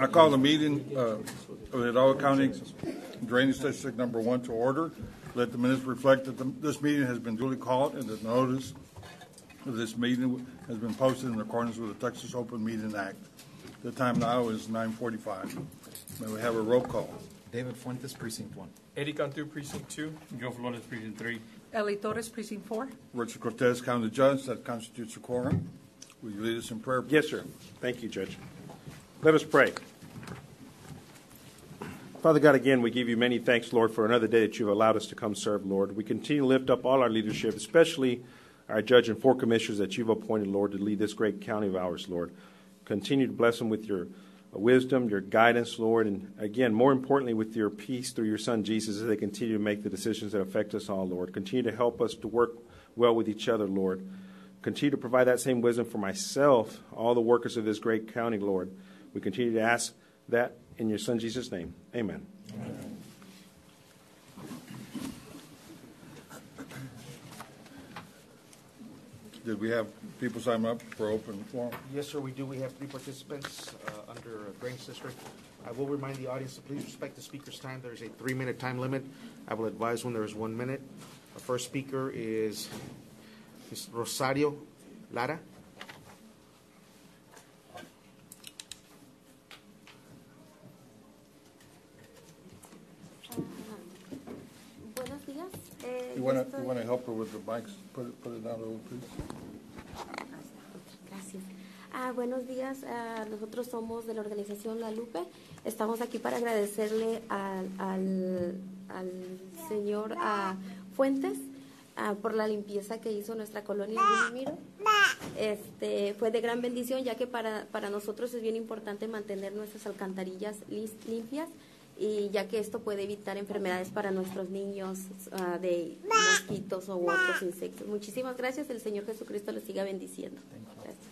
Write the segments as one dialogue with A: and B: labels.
A: I call the meeting of the Hidalgo County Drainage District Number 1 to order. Let the minutes reflect that this meeting has been duly called and that notice of this meeting has been posted in accordance with the Texas Open Meeting Act. The time now is 9:45. May we have a roll call?
B: David Fuentes, Precinct 1.
C: Eddie Cantu, Precinct 2.
D: Joe Flores, Precinct 3.
E: Eli Torres, Precinct 4.
A: Richard Cortez, County Judge. That constitutes a quorum. Will you lead us in prayer, please?
F: Yes, sir. Thank you, Judge. Let us pray. Father God, again, we give you many thanks, Lord, for another day that you've allowed us to come serve, Lord. We continue to lift up all our leadership, especially our judge and 4 commissioners that you've appointed, Lord, to lead this great county of ours, Lord. Continue to bless them with your wisdom, your guidance, Lord, and again, more importantly, with your peace through your Son, Jesus, as they continue to make the decisions that affect us all, Lord. Continue to help us to work well with each other, Lord. Continue to provide that same wisdom for myself, all the workers of this great county, Lord. We continue to ask that in your Son, Jesus' name. Amen.
A: Amen. Did we have people sign up for open forum?
B: Yes, sir, we do. We have 3 participants under Drainage District. I will remind the audience to please respect the speaker's time. There is a 3-minute time limit. I will advise when there is 1 minute. Our first speaker is Ms. Rosario Lara.
G: Buenos días.
A: You want to help her with the mics? Put it down a little, please.
G: Gracias. Buenos días. Nosotros somos de la organización La Lupe. Estamos aquí para agradecerle al señor Fuentes por la limpieza que hizo nuestra colonia en Villamiro. Fue de gran bendición, ya que para nosotros es bien importante mantener nuestras alcantarillas limpias, y ya que esto puede evitar enfermedades para nuestros niños de mosquitos u otros insectos. Muchísimas gracias. El Señor Jesucristo les siga bendiciendo. Gracias.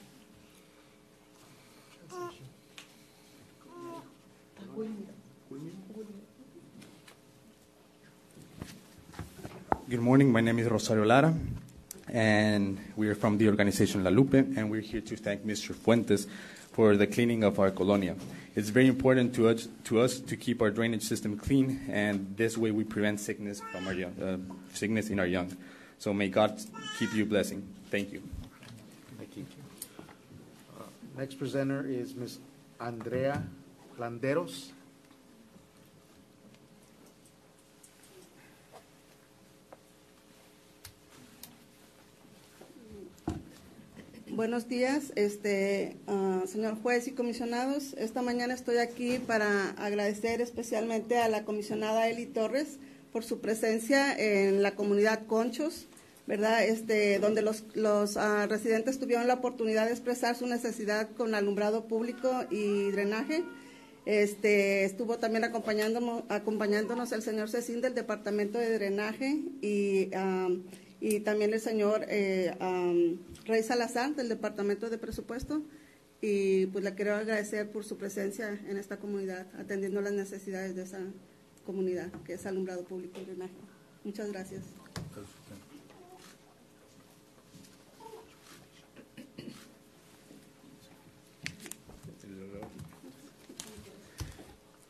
D: Good morning. My name is Rosario Lara, and we are from the organization La Lupe, and we're here to thank Mr. Fuentes for the cleaning of our colonia. It's very important to us to keep our drainage system clean, and this way we prevent sickness from our sickness in our young. So may God keep you blessing. Thank you.
B: Thank you. Next presenter is Ms. Andrea Landeros.
E: Buenos días, señor juez y comisionados. Esta mañana estoy aquí para agradecer especialmente a la comisionada Eli Torres por su presencia en la comunidad Conchos, ¿verdad? Donde los residentes tuvieron la oportunidad de expresar su necesidad con alumbrado público y drenaje. Estuvo también acompañándonos el señor Cecín del Departamento de Drenaje y también el señor Rey Salazar del Departamento de Presupuesto, y pues le quiero agradecer por su presencia en esta comunidad, atendiendo las necesidades de esa comunidad, que es alumbrado público y drenaje. Muchas gracias.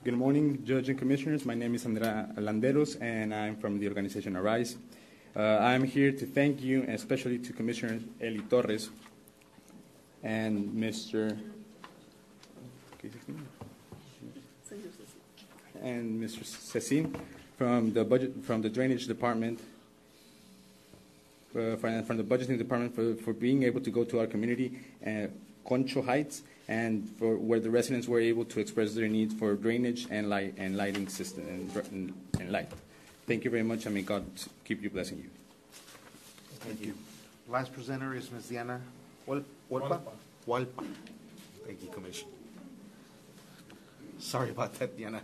D: Good morning, Judge and Commissioners. My name is Andrea Landeros, and I'm from the organization Arise. I'm here to thank you, and especially to Commissioner Eli Torres and Mr. Cecin from the Drainage Department, from the Budgeting Department for being able to go to our community, Concho Heights, and for where the residents were able to express their needs for drainage and lighting system and light. Thank you very much, and may God keep you blessing you.
B: Thank you. Last presenter is Ms. Diana Walpa. Thank you, Commissioner. Sorry about that, Diana.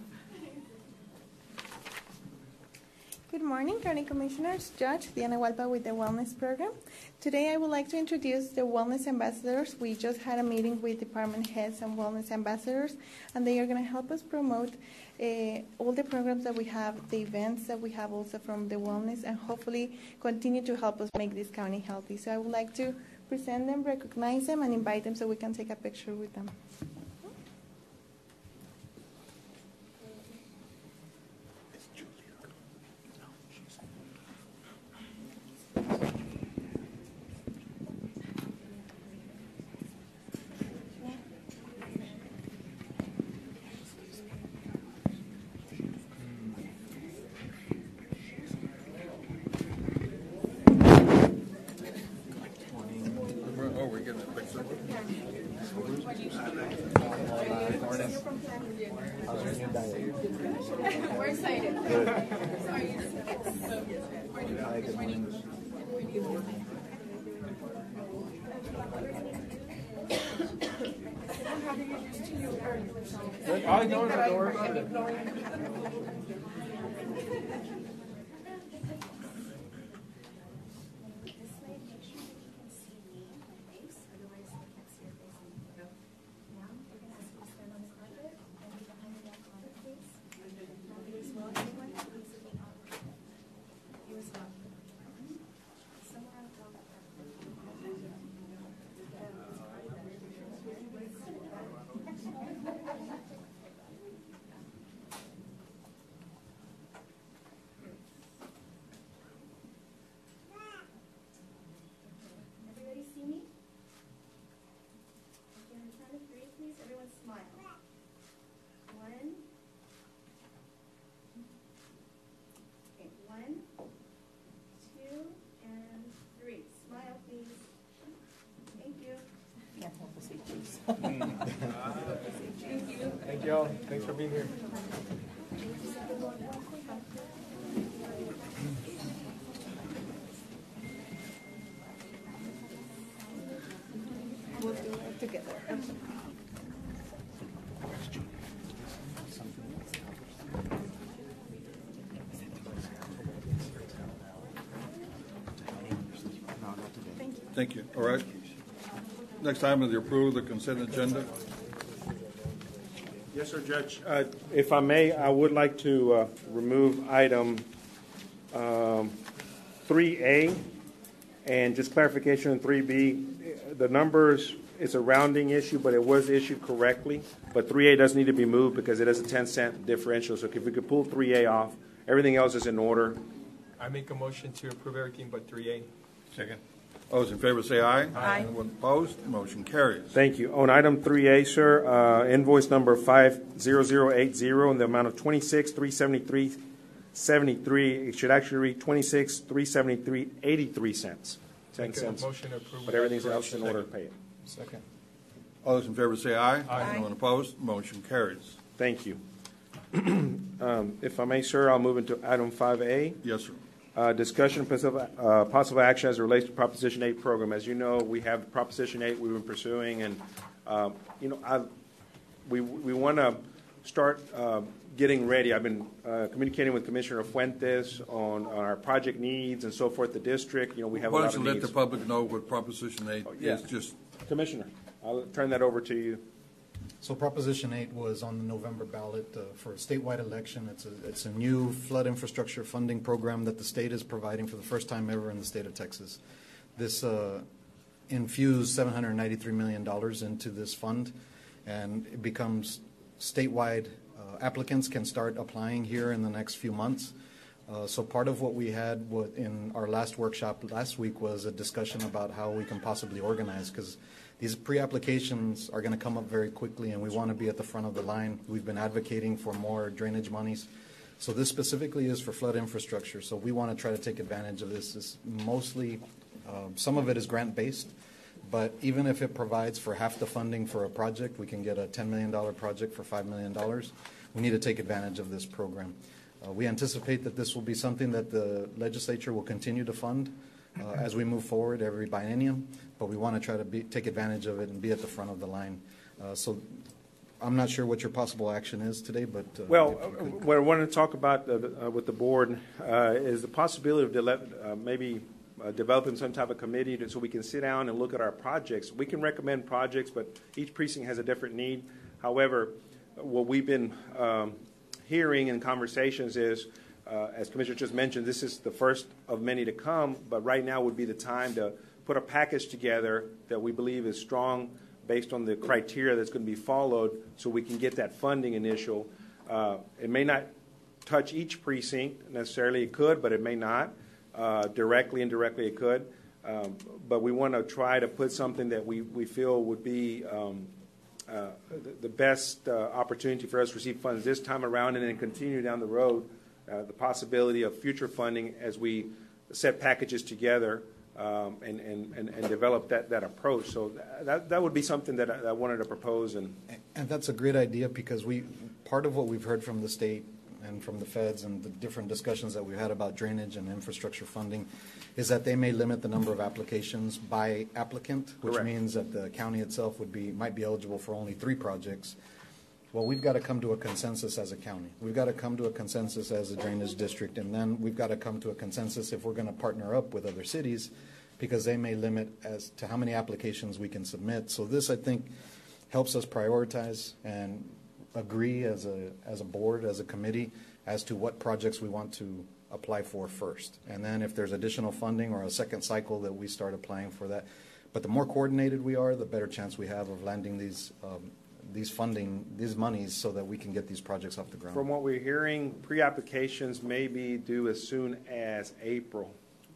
H: Good morning, County Commissioners. Judge Diana Walpa with the Wellness Program. Today I would like to introduce the Wellness Ambassadors. We just had a meeting with department heads and Wellness Ambassadors, and they are going to help us promote all the programs that we have, the events that we have also from the wellness, and hopefully continue to help us make this county healthy. So I would like to present them, recognize them, and invite them so we can take a picture with them.
C: We're excited.
I: Everybody see me? Okay, on the count of three, please, everyone smile. 1. Okay, 1, 2, and 3. Smile, please. Thank you.
F: Thank you all. Thanks for being here.
H: We'll do it together.
A: Thank you. All right. Next item is the approval of the consent agenda.
F: Yes, sir, Judge. If I may, I would like to remove item 3A, and just clarification on 3B. The numbers, it's a rounding issue, but it was issued correctly. But 3A does need to be moved because it is a 10-cent differential. So if we could pull 3A off, everything else is in order.
J: I make a motion to approve everything but 3A.
A: Second. All those in favor say aye. Aye. Anyone opposed? Motion carries.
F: Thank you. On item 3A, sir, invoice number 50080 in the amount of $26,373.73. It should actually read $26,373.83. 10
J: Make a
F: cents.
J: motion to approve.
F: But everything else in order to pay it.
J: Second.
A: All those in favor say aye.
J: Aye.
A: Anyone opposed? Motion carries.
F: Thank you. If I may, sir, I'll move into item 5A.
A: Yes, sir.
F: Discussion of possible action as it relates to Proposition 8 program. As you know, we have Proposition 8 we've been pursuing, and we want to start getting ready. I've been communicating with Commissioner Fuentes on our project needs and so forth. The district, we have a
A: Why
F: lot
A: don't
F: of
A: you
F: needs.
A: let the public know what Proposition 8 is? Just
F: Commissioner, I'll turn that over to you.
K: So Proposition 8 was on the November ballot for a statewide election. It's a new flood infrastructure funding program that the state is providing for the first time ever in the state of Texas. This infused $793 million into this fund, and it becomes statewide. Applicants can start applying here in the next few months. So part of what we had in our last workshop last week was a discussion about how we can possibly organize, because these pre-applications are going to come up very quickly, and we want to be at the front of the line. We've been advocating for more drainage monies. So this specifically is for flood infrastructure, so we want to try to take advantage of this. It's mostly, some of it is grant-based, but even if it provides for half the funding for a project, we can get a $10 million project for $5 million. We need to take advantage of this program. We anticipate that this will be something that the legislature will continue to fund as we move forward every biennium, but we want to try to take advantage of it and be at the front of the line. So I'm not sure what your possible action is today, but
F: what I wanted to talk about with the board is the possibility of maybe developing some type of committee so we can sit down and look at our projects. We can recommend projects, but each precinct has a different need. However, what we've been hearing in conversations is, as Commissioner just mentioned, this is the first of many to come, but right now would be the time to put a package together that we believe is strong based on the criteria that's going to be followed so we can get that funding initial. It may not touch each precinct necessarily. It could, but it may not. Directly, indirectly, it could. But we want to try to put something that we feel would be the best opportunity for us to receive funds this time around, and then continue down the road the possibility of future funding as we set packages together and develop that approach. So that would be something that I wanted to propose. And
K: that's a great idea, because part of what we've heard from the state and from the feds and the different discussions that we've had about drainage and infrastructure funding is that they may limit the number of applications by applicant, which
F: Correct.
K: means that the county itself might be eligible for only 3 projects. Well, we've got to come to a consensus as a county. We've got to come to a consensus as a drainage district, and then we've got to come to a consensus if we're going to partner up with other cities, because they may limit as to how many applications we can submit. So this, I think, helps us prioritize and agree as a board, as a committee, as to what projects we want to apply for first. And then if there's additional funding or a second cycle, that we start applying for that. But the more coordinated we are, the better chance we have of landing these monies, so that we can get these projects off the ground.
F: from what we're hearing, pre-applications may be due as soon as April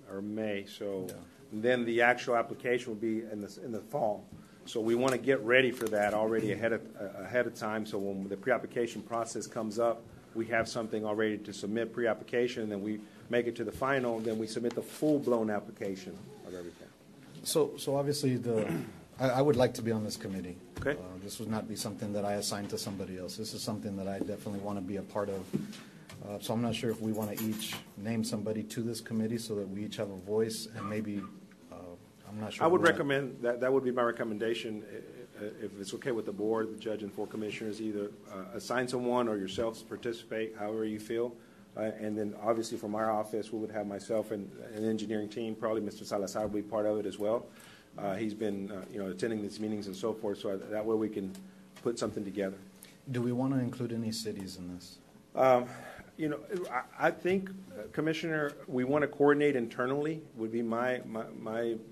F: or May. So then the actual application will be in the fall. So we want to get ready for that already ahead of time. So when the pre-application process comes up, we have something already to submit pre-application, and then we make it to the final, then we submit the full-blown application of everything.
K: So obviously, I would like to be on this committee.
F: Okay.
K: This would not be something that I assign to somebody else. This is something that I definitely want to be a part of. So I'm not sure if we want to each name somebody to this committee so that we each have a voice, and maybe, I'm not sure.
F: I would recommend, that would be my recommendation, if it's okay with the board, the judge and 4 commissioners, either assign someone or yourselves participate, however you feel. And then obviously from our office, we would have myself and an engineering team, probably Mr. Salazar will be part of it as well. He's been attending these meetings and so forth, so that way we can put something together.
K: Do we want to include any cities in this?
F: I think, Commissioner, we want to coordinate internally, would be my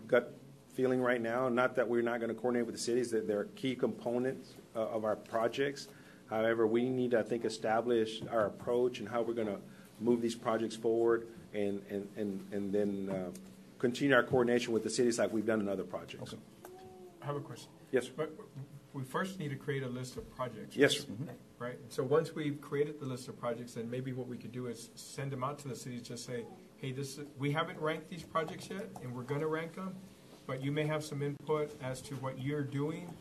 F: gut feeling right now. Not that we're not going to coordinate with the cities, that they're key components of our projects. However, we need to, I think, establish our approach and how we're going to move these projects forward, and then continue our coordination with the cities like we've done in other projects.
K: Okay.
J: I have a question.
F: Yes, sir.
J: But we first need to create a list of projects.
F: Yes, sir.
J: Right? So once we've created the list of projects, then maybe what we could do is send them out to the cities, just say, hey, we haven't ranked these projects yet, and we're going to rank them, but you may have some input as to what you're doing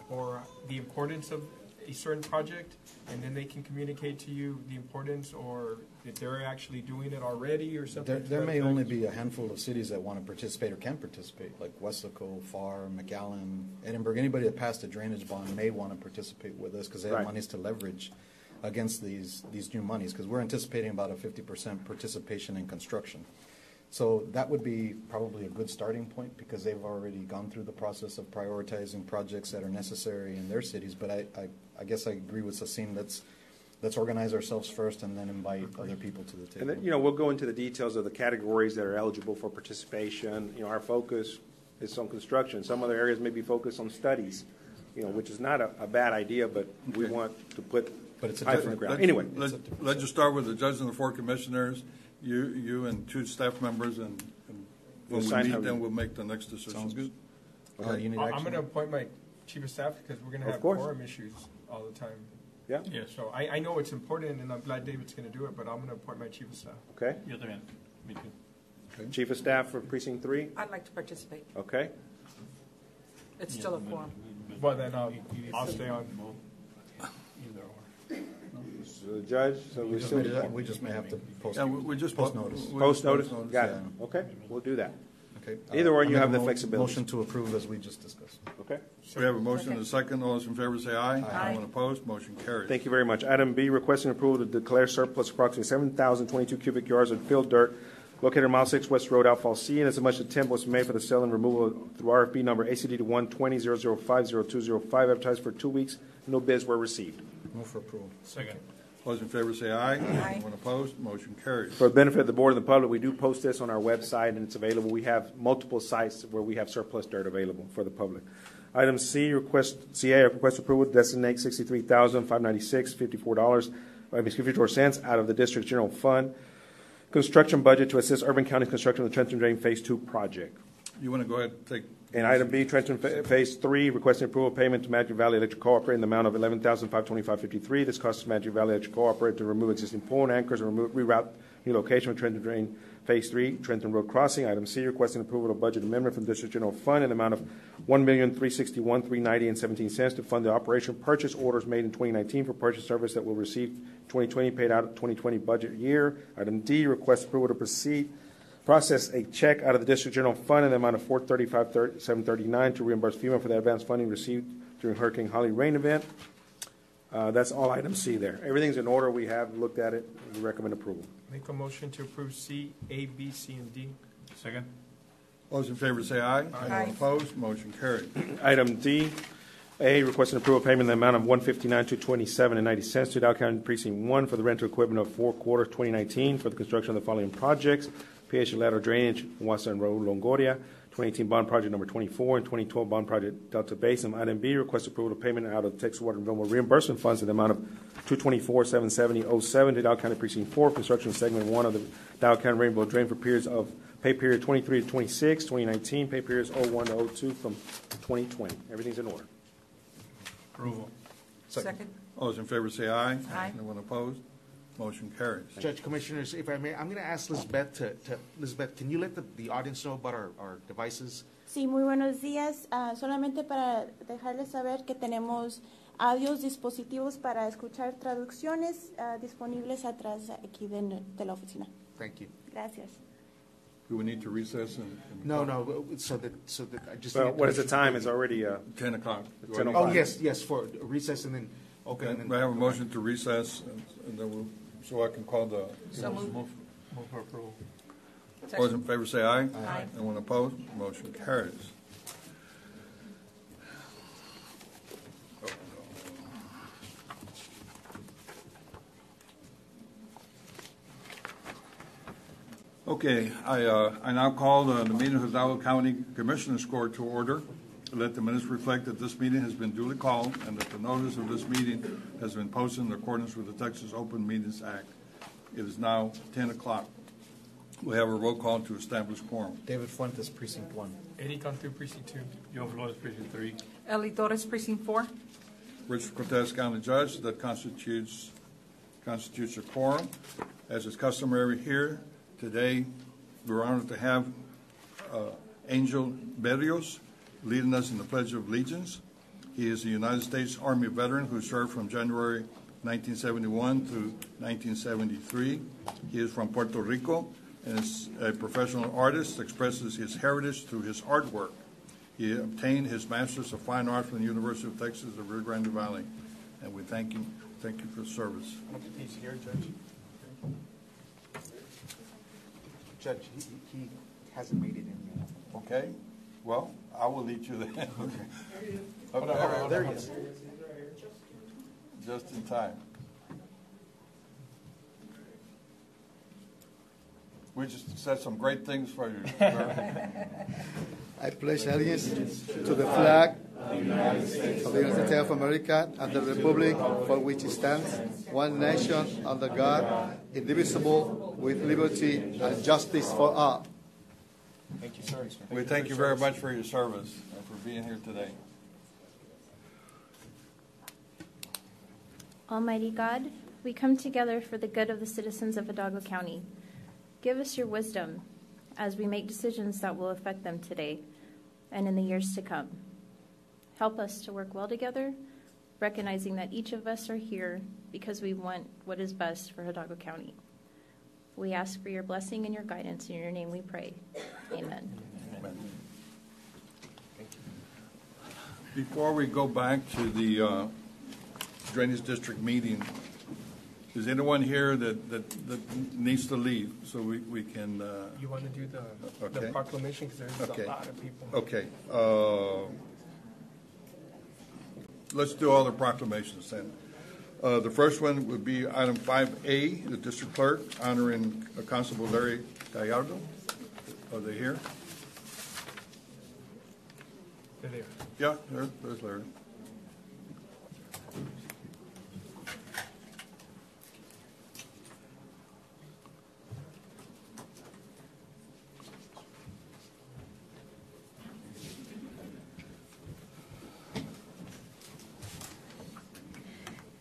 J: or the importance of a certain project, and then they can communicate to you the importance, or that they're actually doing it already or something.
K: There may only be a handful of cities that want to participate or can participate, like Weslaco, FAR, McAllen, Edinburgh. Anybody that passed a drainage bond may want to participate with us, because they have
F: Right.
K: monies to leverage against these new monies, because we're anticipating about a 50% participation in construction. So that would be probably a good starting point, because they've already gone through the process of prioritizing projects that are necessary in their cities. But I guess I agree with Sacin. Let's organize ourselves first, and then invite other people to the table.
F: And then, we'll go into the details of the categories that are eligible for participation. Our focus is on construction. Some other areas may be focused on studies, which is not a bad idea, but we want to put
K: But it's a
F: eyes on the
K: different
F: ground. Anyway,
A: Let's just start with the judge and the 4 commissioners, you and 2 staff members, and
F: We'll
A: when
F: sign
A: we
F: how
A: meet,
F: we-
A: then we'll make the next decision.
K: Sounds good.
F: Okay.
K: You need
J: I'm
K: action?
J: going to appoint my chief of staff, because we're going to
F: Of
J: have
F: course.
J: quorum issues all the time.
F: Yeah,
J: So I know it's important, and I'm glad David's going to do it, but I'm going to appoint my chief of staff.
F: okay.
C: Yo también. Me too.
F: Chief of Staff for Precinct 3,
L: I'd like to participate.
F: okay.
L: It's still a quorum.
J: Well, then I'll stay on.
C: Either or.
F: So the judge, so we still
K: We just may have to post.
A: Yeah, we just
K: Post notice.
F: post notice? Got it.
K: yeah.
F: Okay, we'll do that.
K: Okay.
F: Either or,
K: I
F: you
K: make
F: have
K: a
F: the flexibility.
K: Motion to approve, as we just discussed.
F: Okay.
A: We have a motion and a second. All those in favor say aye.
L: Aye.
A: Anyone opposed? Motion carries.
F: Thank you very much. Item B, requesting approval to declare surplus approximately 7,022 cubic yards of filled dirt located on Mile 6 West Road, Outfall C, and as much attempt was made for the sale and removal through RFP number ACD 120-005-0205, advertised for 2 weeks. No bids were received.
K: Move for approval.
C: Second.
A: All those in favor say aye.
L: Aye.
A: Anyone opposed? Motion carries.
F: For the benefit of the board and the public, we do post this on our website, and it's available. We have multiple sites where we have surplus dirt available for the public. Item C, request approval to designate $63,596.54 out of the district's general fund construction budget to assist Urban County's construction of the Trenton Drain Phase 2 project.
A: You want to go ahead and take?
F: And item B, Trenton Phase 3, requesting approval of payment to Magic Valley Electric Cooperative in the amount of $11,525.53. This costs Magic Valley Electric Cooperative to remove existing pole and anchors and reroute new location of Trenton Drain Phase 3, Trenton Road Crossing. Item C, requesting approval of budget amendment from District General Fund in the amount of $1,361,390.17 to fund the operation purchase orders made in 2019 for purchase service that will receive 2020 paid out of 2020 budget year. Item D, request approval to process a check out of the District General Fund in the amount of $435,739 to reimburse FEMA for the advance funding received during Hurricane Holly rain event. That's all item C there. Everything's in order. We have looked at it. We recommend approval.
J: Make a motion to approve C, A, B, C, and D.
C: Second.
A: All those in favor say aye.
L: Aye.
A: Anyone opposed? Motion carried.
F: Item D, A, requesting approval of payment in the amount of $159,227.90 to Dow County Precinct 1 for the rental equipment of 4 quarters 2019 for the construction of the following projects: PH Lateral Drainage, Watson Road, Longoria, 2018 bond project number 24, and 2012 bond project Delta Basin. Item B, request approval of payment out of Texas Water and Vilma reimbursement funds in the amount of $224,770.07 to Dow County Precinct 4, construction of segment 1 of the Dow County Rainbow Drain for periods of pay period 23 to 26, 2019, pay periods 01 to 02 from 2020. Everything's in order.
C: Approval.
L: Second.
A: All those in favor say aye.
L: Aye.
A: Anyone opposed? Motion carries.
B: Judge, Commissioners, if I may, I'm going to ask Lisbeth Lisbeth, can you let the audience know about our devices?
H: Sí, muy buenos días. Solamente para dejarles saber que tenemos audios dispositivos para escuchar traducciones disponibles atrás aquí de la oficina.
B: Thank you.
H: Gracias.
A: Do we need to recess?
B: No, so that I just.
F: Well, what is the time? It's already
A: 10 o'clock.
F: 10 o'clock.
B: Oh, yes, for recess and then, okay. and then-
A: We have a motion to recess, and then we'll, so I can call the,
L: So moved.
C: Move for approval.
A: all those in favor say aye.
L: Aye.
A: Anyone opposed? Motion carries. Okay, I now call the meeting of the Hidalgo County Commissioners Court to order. Let the minutes reflect that this meeting has been duly called and that the notice of this meeting has been posted in accordance with the Texas Open Meetings Act. It is now 10 o'clock. We have a roll call to establish quorum.
K: David Fuentes, Precinct 1.
J: Eddie Cantu, Precinct 2.
C: Joe Flores, Precinct 3.
L: Eli Torres, Precinct 4.
A: Richard Cortez, County Judge, that constitutes a quorum. As is customary here, today we're honored to have Angel Berrios leading us in the Pledge of Allegiance. He is a United States Army veteran who served from January 1971 to 1973. He is from Puerto Rico and is a professional artist, expresses his heritage through his artwork. He obtained his Master's of Fine Art from the University of Texas at Rio Grande Valley, and we thank you for his service.
B: He's here, Judge. Judge, he hasn't made it in yet.
A: Okay, well, I will lead you then. Okay.
B: There he is.
A: Just in time. We just said some great things for you.
M: I pledge allegiance to the flag of the United States of America and the republic for which it stands, one nation under God, indivisible, with liberty and justice for all.
B: Thank you, sir.
A: We thank you very much for your service and for being here today.
N: Almighty God, we come together for the good of the citizens of Hidalgo County. Give us your wisdom as we make decisions that will affect them today and in the years to come. Help us to work well together, recognizing that each of us are here because we want what is best for Hidalgo County. We ask for your blessing and your guidance. In your name we pray. Amen.
A: Amen. Before we go back to the Drainage District meeting, is anyone here that needs to leave so we can?
J: You want to do the
A: Okay.
J: proclamation, because there's
A: Okay.
J: a lot of people.
A: Okay. Let's do all the proclamations then. The first one would be item 5A, the district clerk honoring Constable Larry Gallardo. Are they here?
J: They're there.
A: Yeah, there's Larry.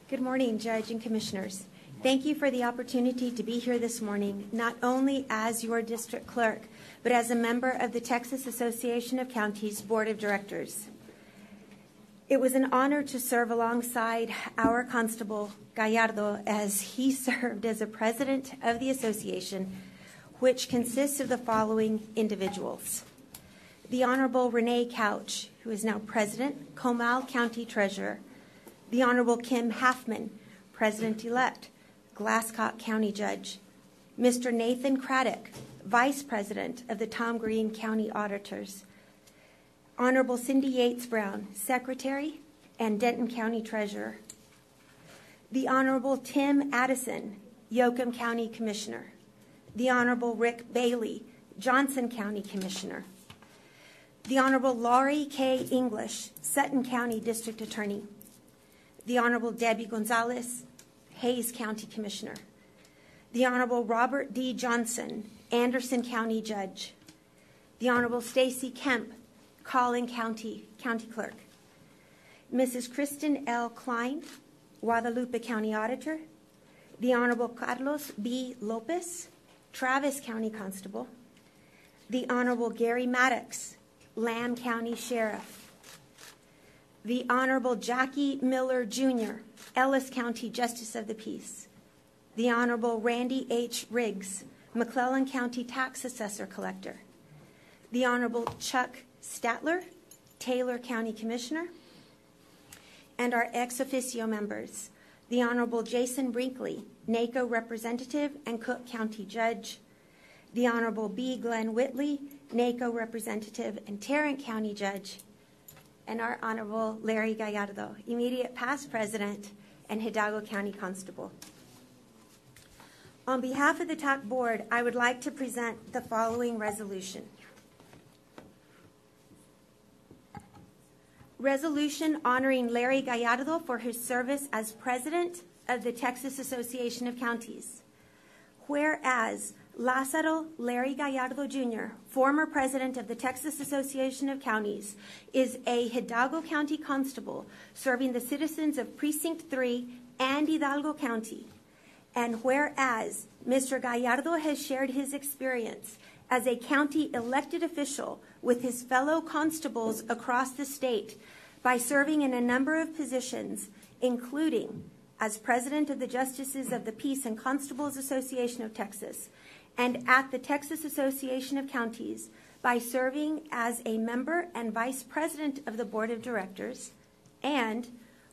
O: Good morning, Judge and Commissioners. Thank you for the opportunity to be here this morning, not only as your district clerk, but as a member of the Texas Association of Counties Board of Directors. It was an honor to serve alongside our Constable Gallardo as he served as a president of the association, which consists of the following individuals. The Honorable Renee Couch, who is now President, Comal County Treasurer. The Honorable Kim Halfman, President-elect, Glasscock County Judge. Mr. Nathan Craddock, Vice President of the Tom Green County Auditors. Honorable Cindy Yates Brown, Secretary and Denton County Treasurer. The Honorable Tim Addison, Yoakum County Commissioner. The Honorable Rick Bailey, Johnson County Commissioner. The Honorable Laurie K. English, Sutton County District Attorney. The Honorable Debbie Gonzalez, Hayes County Commissioner. The Honorable Robert D. Johnson, Anderson County Judge. The Honorable Stacy Kemp, Collin County Clerk. Mrs. Kristen L. Klein, Guadalupe County Auditor. The Honorable Carlos B. Lopez, Travis County Constable. The Honorable Gary Maddox, Lamb County Sheriff. The Honorable Jackie Miller, Jr., Ellis County Justice of the Peace. The Honorable Randy H. Riggs, McClellan County Tax Assessor Collector. The Honorable Chuck Statler, Taylor County Commissioner. And our ex officio members, the Honorable Jason Brinkley, NACO Representative and Cook County Judge. The Honorable B. Glenn Whitley, NACO Representative and Tarrant County Judge. And our Honorable Larry Gallardo, immediate past President and Hidalgo County Constable. On behalf of the TAC Board, I would like to present the following resolution. Resolution honoring Larry Gallardo for his service as President of the Texas Association of Counties. Whereas Lázaro Larry Gallardo, Jr., former President of the Texas Association of Counties, is a Hidalgo County Constable serving the citizens of Precinct 3 and Hidalgo County. And whereas Mr. Gallardo has shared his experience as a county elected official with his fellow constables across the state by serving in a number of positions, including as President of the Justices of the Peace and Constables Association of Texas, and at the Texas Association of Counties by serving as a member and Vice President of the Board of Directors, and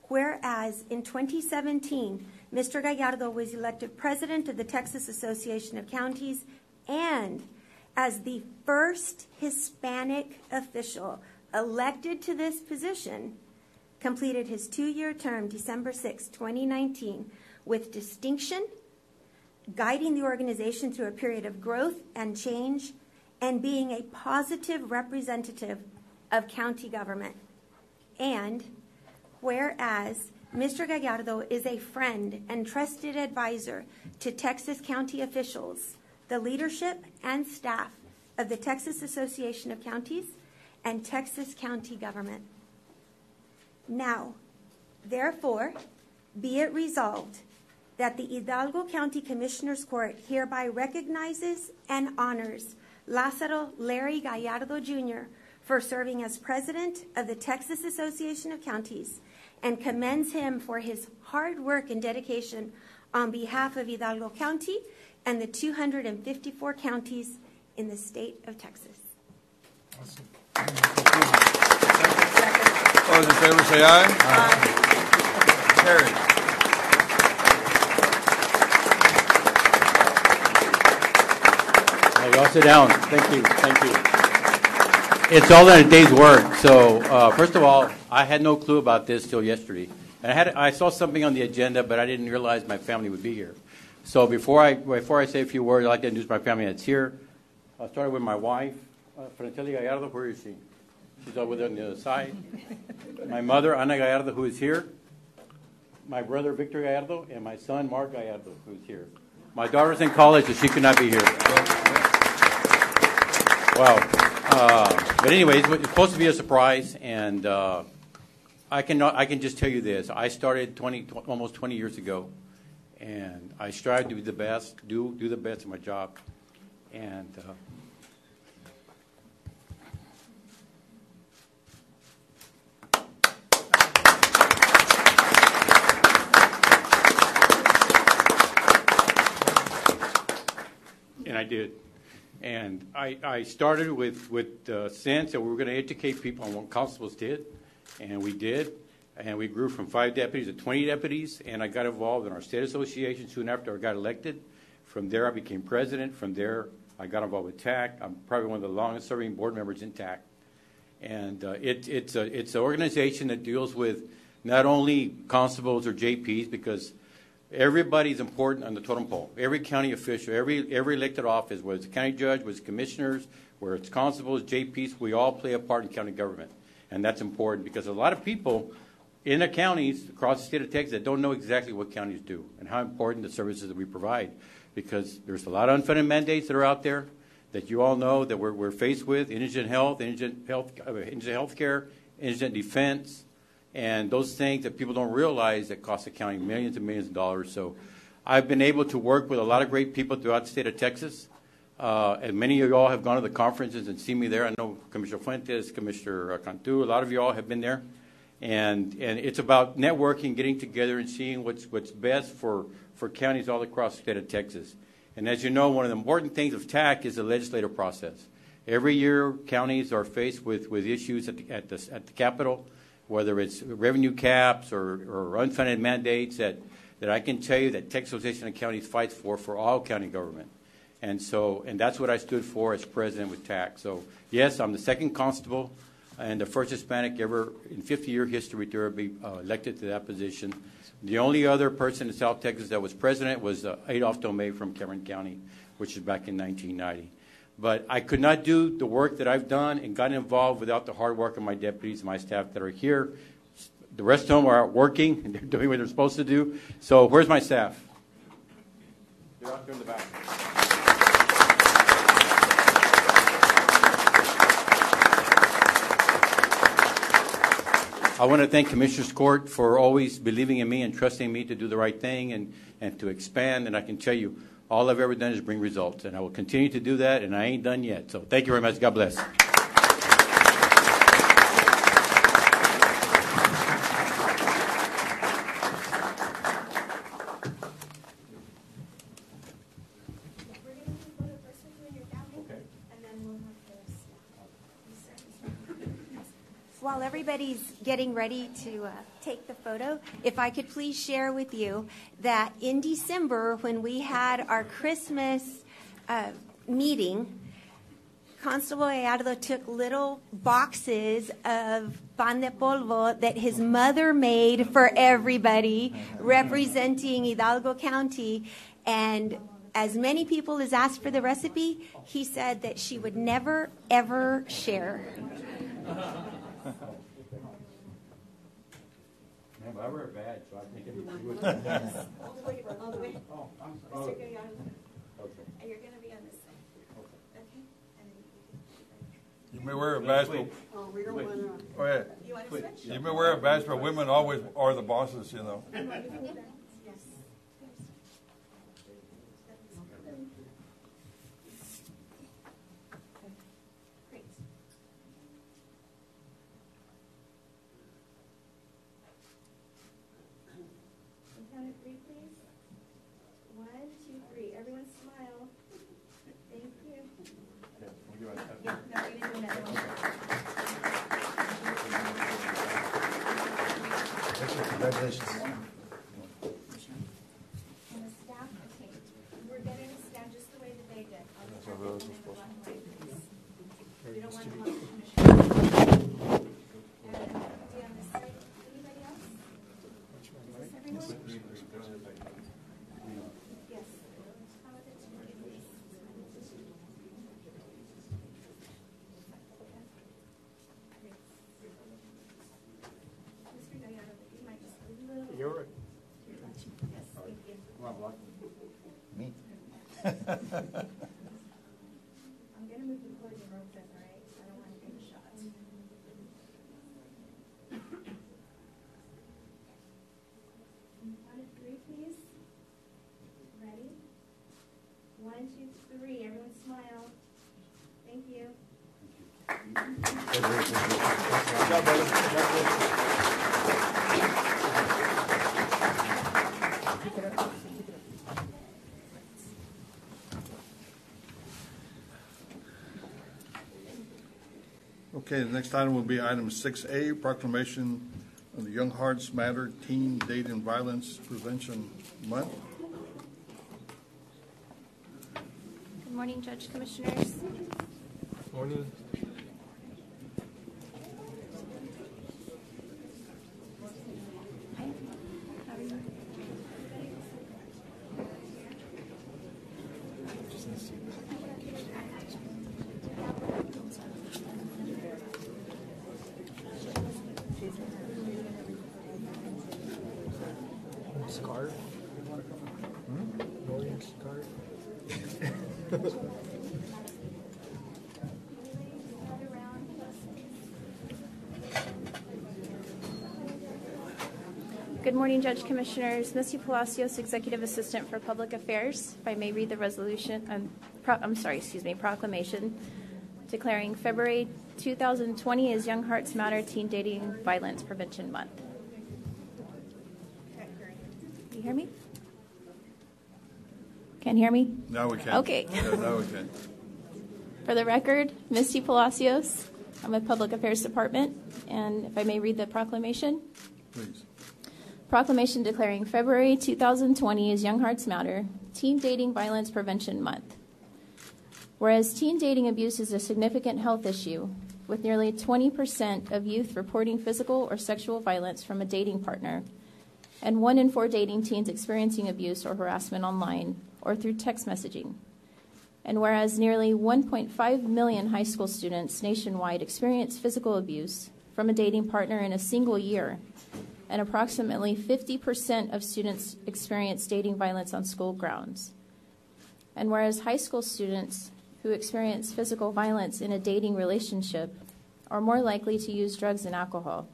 O: whereas in 2017, Mr. Gallardo was elected President of the Texas Association of Counties and as the first Hispanic official elected to this position, completed his 2-year term December 6, 2019, with distinction, guiding the organization through a period of growth and change, and being a positive representative of county government. And whereas Mr. Gallardo is a friend and trusted advisor to Texas county officials, the leadership and staff of the Texas Association of Counties, and Texas county government. Now, therefore, be it resolved that the Hidalgo County Commissioners Court hereby recognizes and honors Lázaro Larry Gallardo, Jr. for serving as President of the Texas Association of Counties and commends him for his hard work and dedication on behalf of Hidalgo County and the 254 counties in the state of Texas.
A: Awesome. All those in favor say aye. Aye. Carried.
P: Y'all sit down. Thank you. Thank you. It's all in a day's work. So, first of all, I had no clue about this till yesterday. And I saw something on the agenda, but I didn't realize my family would be here. So before I say a few words, I'd like to introduce my family that's here. I'll start with my wife, Franceli Gallardo. Where is she? She's over there on the other side. My mother, Ana Gallardo, who is here. My brother, Victor Gallardo, and my son, Mark Gallardo, who is here. My daughter's in college, so she could not be here. Wow. But anyways, it's supposed to be a surprise, and I can just tell you this. I started almost 20 years ago, And I strive to be the best, do the best of my job. And I did. And I started with the sense that we were going to educate people on what constables did, and we did. And we grew from 5 deputies to 20 deputies, and I got involved in our state association soon after I got elected. From there, I became president. From there, I got involved with TAC. I'm probably one of the longest-serving board members in TAC. And it's an organization that deals with not only constables or JPs, because everybody's important on the totem pole. Every county official, every elected office, whether it's a county judge, whether it's commissioners, whether it's constables, JPs, we all play a part in county government. And that's important because a lot of people in the counties across the state of Texas that don't know exactly what counties do and how important the services that we provide, because there's a lot of unfunded mandates that are out there that you all know that we're faced with: indigent health, indigent health care, indigent defense, and those things that people don't realize that cost the county millions and millions of dollars. So I've been able to work with a lot of great people throughout the state of Texas. And many of you all have gone to the conferences and seen me there. I know Commissioner Fuentes, Commissioner Cantu, a lot of you all have been there. And it's about networking, getting together, and seeing what's best for counties all across the state of Texas. And as you know, one of the important things of TAC is the legislative process. Every year, counties are faced with issues at the Capitol, whether it's revenue caps or unfunded mandates that I can tell you that Texas Association of Counties fights for all county government. And that's what I stood for as president with TAC. So yes, I'm the second constable and the first Hispanic ever in 50-year history to ever be elected to that position. The only other person in South Texas that was president was Adolph Tomei from Cameron County, which is back in 1990. But I could not do the work that I've done and gotten involved without the hard work of my deputies and my staff that are here. The rest of them are out working and they're doing what they're supposed to do. So where's my staff? They're out there in the back. I want to thank Commissioners Court for always believing in me and trusting me to do the right thing and to expand. And I can tell you, all I've ever done is bring results. And I will continue to do that, and I ain't done yet. So thank you very much. God bless.
O: While everybody's getting ready to take the photo, if I could please share with you that in December, when we had our Christmas meeting, Constable Gallardo took little boxes of pan de polvo that his mother made for everybody, representing Hidalgo County. And as many people as asked for the recipe, he said that she would never, ever share.
P: I wear a badge, so I think it would.
I: All the way.
P: Oh, I'm
I: Mr.
P: sorry.
I: Gallardo.
P: Okay.
I: And you're going to be on this side. Okay? And then
A: You may wear a badge, but
I: oh, we don't want to.
A: go ahead.
I: You want to switch?
A: You may wear a badge, but women always are the bosses, you know.
I: Yes. Great. Count it 3, please. 1, 2, 3. Everyone smile. Thank you. Yeah, no, we didn't do another one.
K: Congratulations.
I: And the staff, okay, we're getting to stand just the way that they did. On the top and the black and white, please. We don't want to look commission. And do on this side, anybody else? Is this everyone? Yes. How about the two, please? Mr. Gallardo, you might just a little.
J: You're right.
I: Yes, thank you.
K: Me.
I: I'm gonna move the podium open, right? I don't want to take a shot. Count it 3, please.
A: Okay, the next item will be item 6A, proclamation of the Young Hearts Matter Teen Dating Violence Prevention Month.
N: Good morning, Judge Commissioners.
J: Morning. Scarf? Morning scarf?
N: Good morning, Judge Commissioners. Missy Palacios, Executive Assistant for Public Affairs. If I may read the resolution, proclamation declaring February 2020 as Young Hearts Matter Teen Dating Violence Prevention Month. Can you hear me? Can't hear me?
A: Now we can.
N: Okay.
A: Yeah, now we can.
N: For the record, Misty Palacios. I'm with Public Affairs Department. And if I may read the proclamation.
A: Please.
N: Proclamation declaring February 2020 as Young Hearts Matter Teen Dating Violence Prevention Month. Whereas teen dating abuse is a significant health issue, with nearly 20% of youth reporting physical or sexual violence from a dating partner, and 1 in 4 dating teens experiencing abuse or harassment online or through text messaging. And whereas nearly 1.5 million high school students nationwide experience physical abuse from a dating partner in a single year, and approximately 50% of students experience dating violence on school grounds. And whereas high school students who experience physical violence in a dating relationship are more likely to use drugs and alcohol,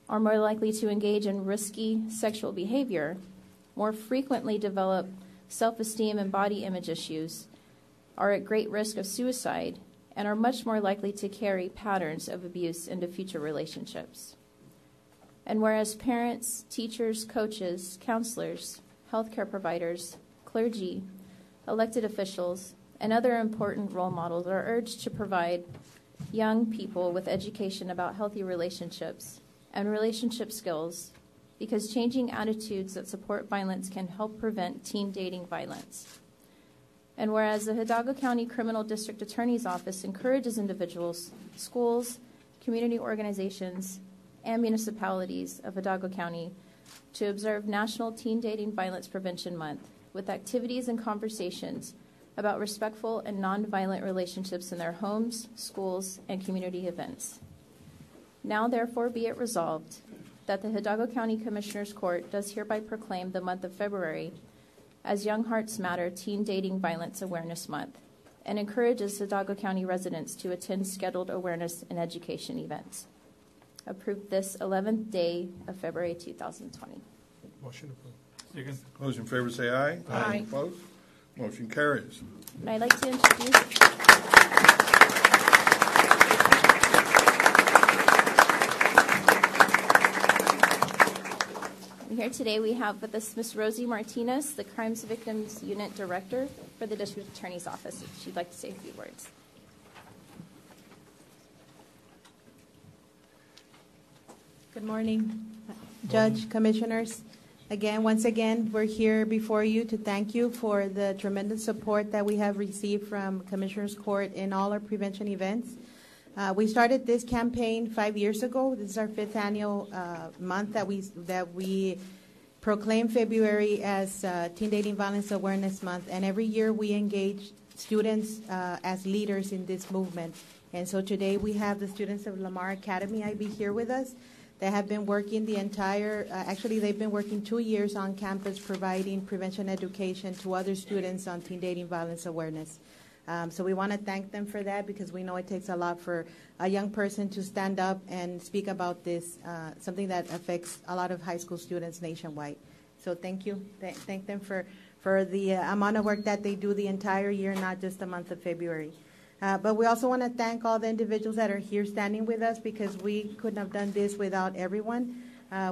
N: are more likely to engage in risky sexual behavior, more frequently develop self-esteem and body image issues, are at great risk of suicide, and are much more likely to carry patterns of abuse into future relationships. And whereas parents, teachers, coaches, counselors, healthcare providers, clergy, elected officials, and other important role models are urged to provide young people with education about healthy relationships and relationship skills, because changing attitudes that support violence can help prevent teen dating violence. And whereas the Hidalgo County Criminal District Attorney's Office encourages individuals, schools, community organizations, and municipalities of Hidalgo County to observe National Teen Dating Violence Prevention Month with activities and conversations about respectful and nonviolent relationships in their homes, schools, and community events. Now, therefore, be it resolved that the Hidalgo County Commissioners Court does hereby proclaim the month of February as Young Hearts Matter Teen Dating Violence Awareness Month, and encourages Hidalgo County residents to attend scheduled awareness and education events. Approved this 11th day of February 2020.
J: Motion approved.
C: Second.
A: Those in favor say aye.
L: Aye.
A: Opposed? Motion carries.
N: And I'd like to introduce here today we have with us Ms. Rosie Martinez, the Crimes Victims Unit Director for the District Attorney's Office. If she'd like to say a few words.
Q: Good morning, Judge, Commissioners. Once again, we're here before you to thank you for the tremendous support that we have received from Commissioners Court in all our prevention events. We started this campaign 5 years ago. This is our 5th annual month that we proclaim February as Teen Dating Violence Awareness Month. And every year we engage students as leaders in this movement. And so today we have the students of Lamar Academy IB here with us. They have been working they've been working 2 years on campus providing prevention education to other students on teen dating violence awareness. So we want to thank them for that, because we know it takes a lot for a young person to stand up and speak about this, something that affects a lot of high school students nationwide. So thank you. Thank them for the amount of work that they do the entire year, not just the month of February. But we also want to thank all the individuals that are here standing with us, because we couldn't have done this without everyone.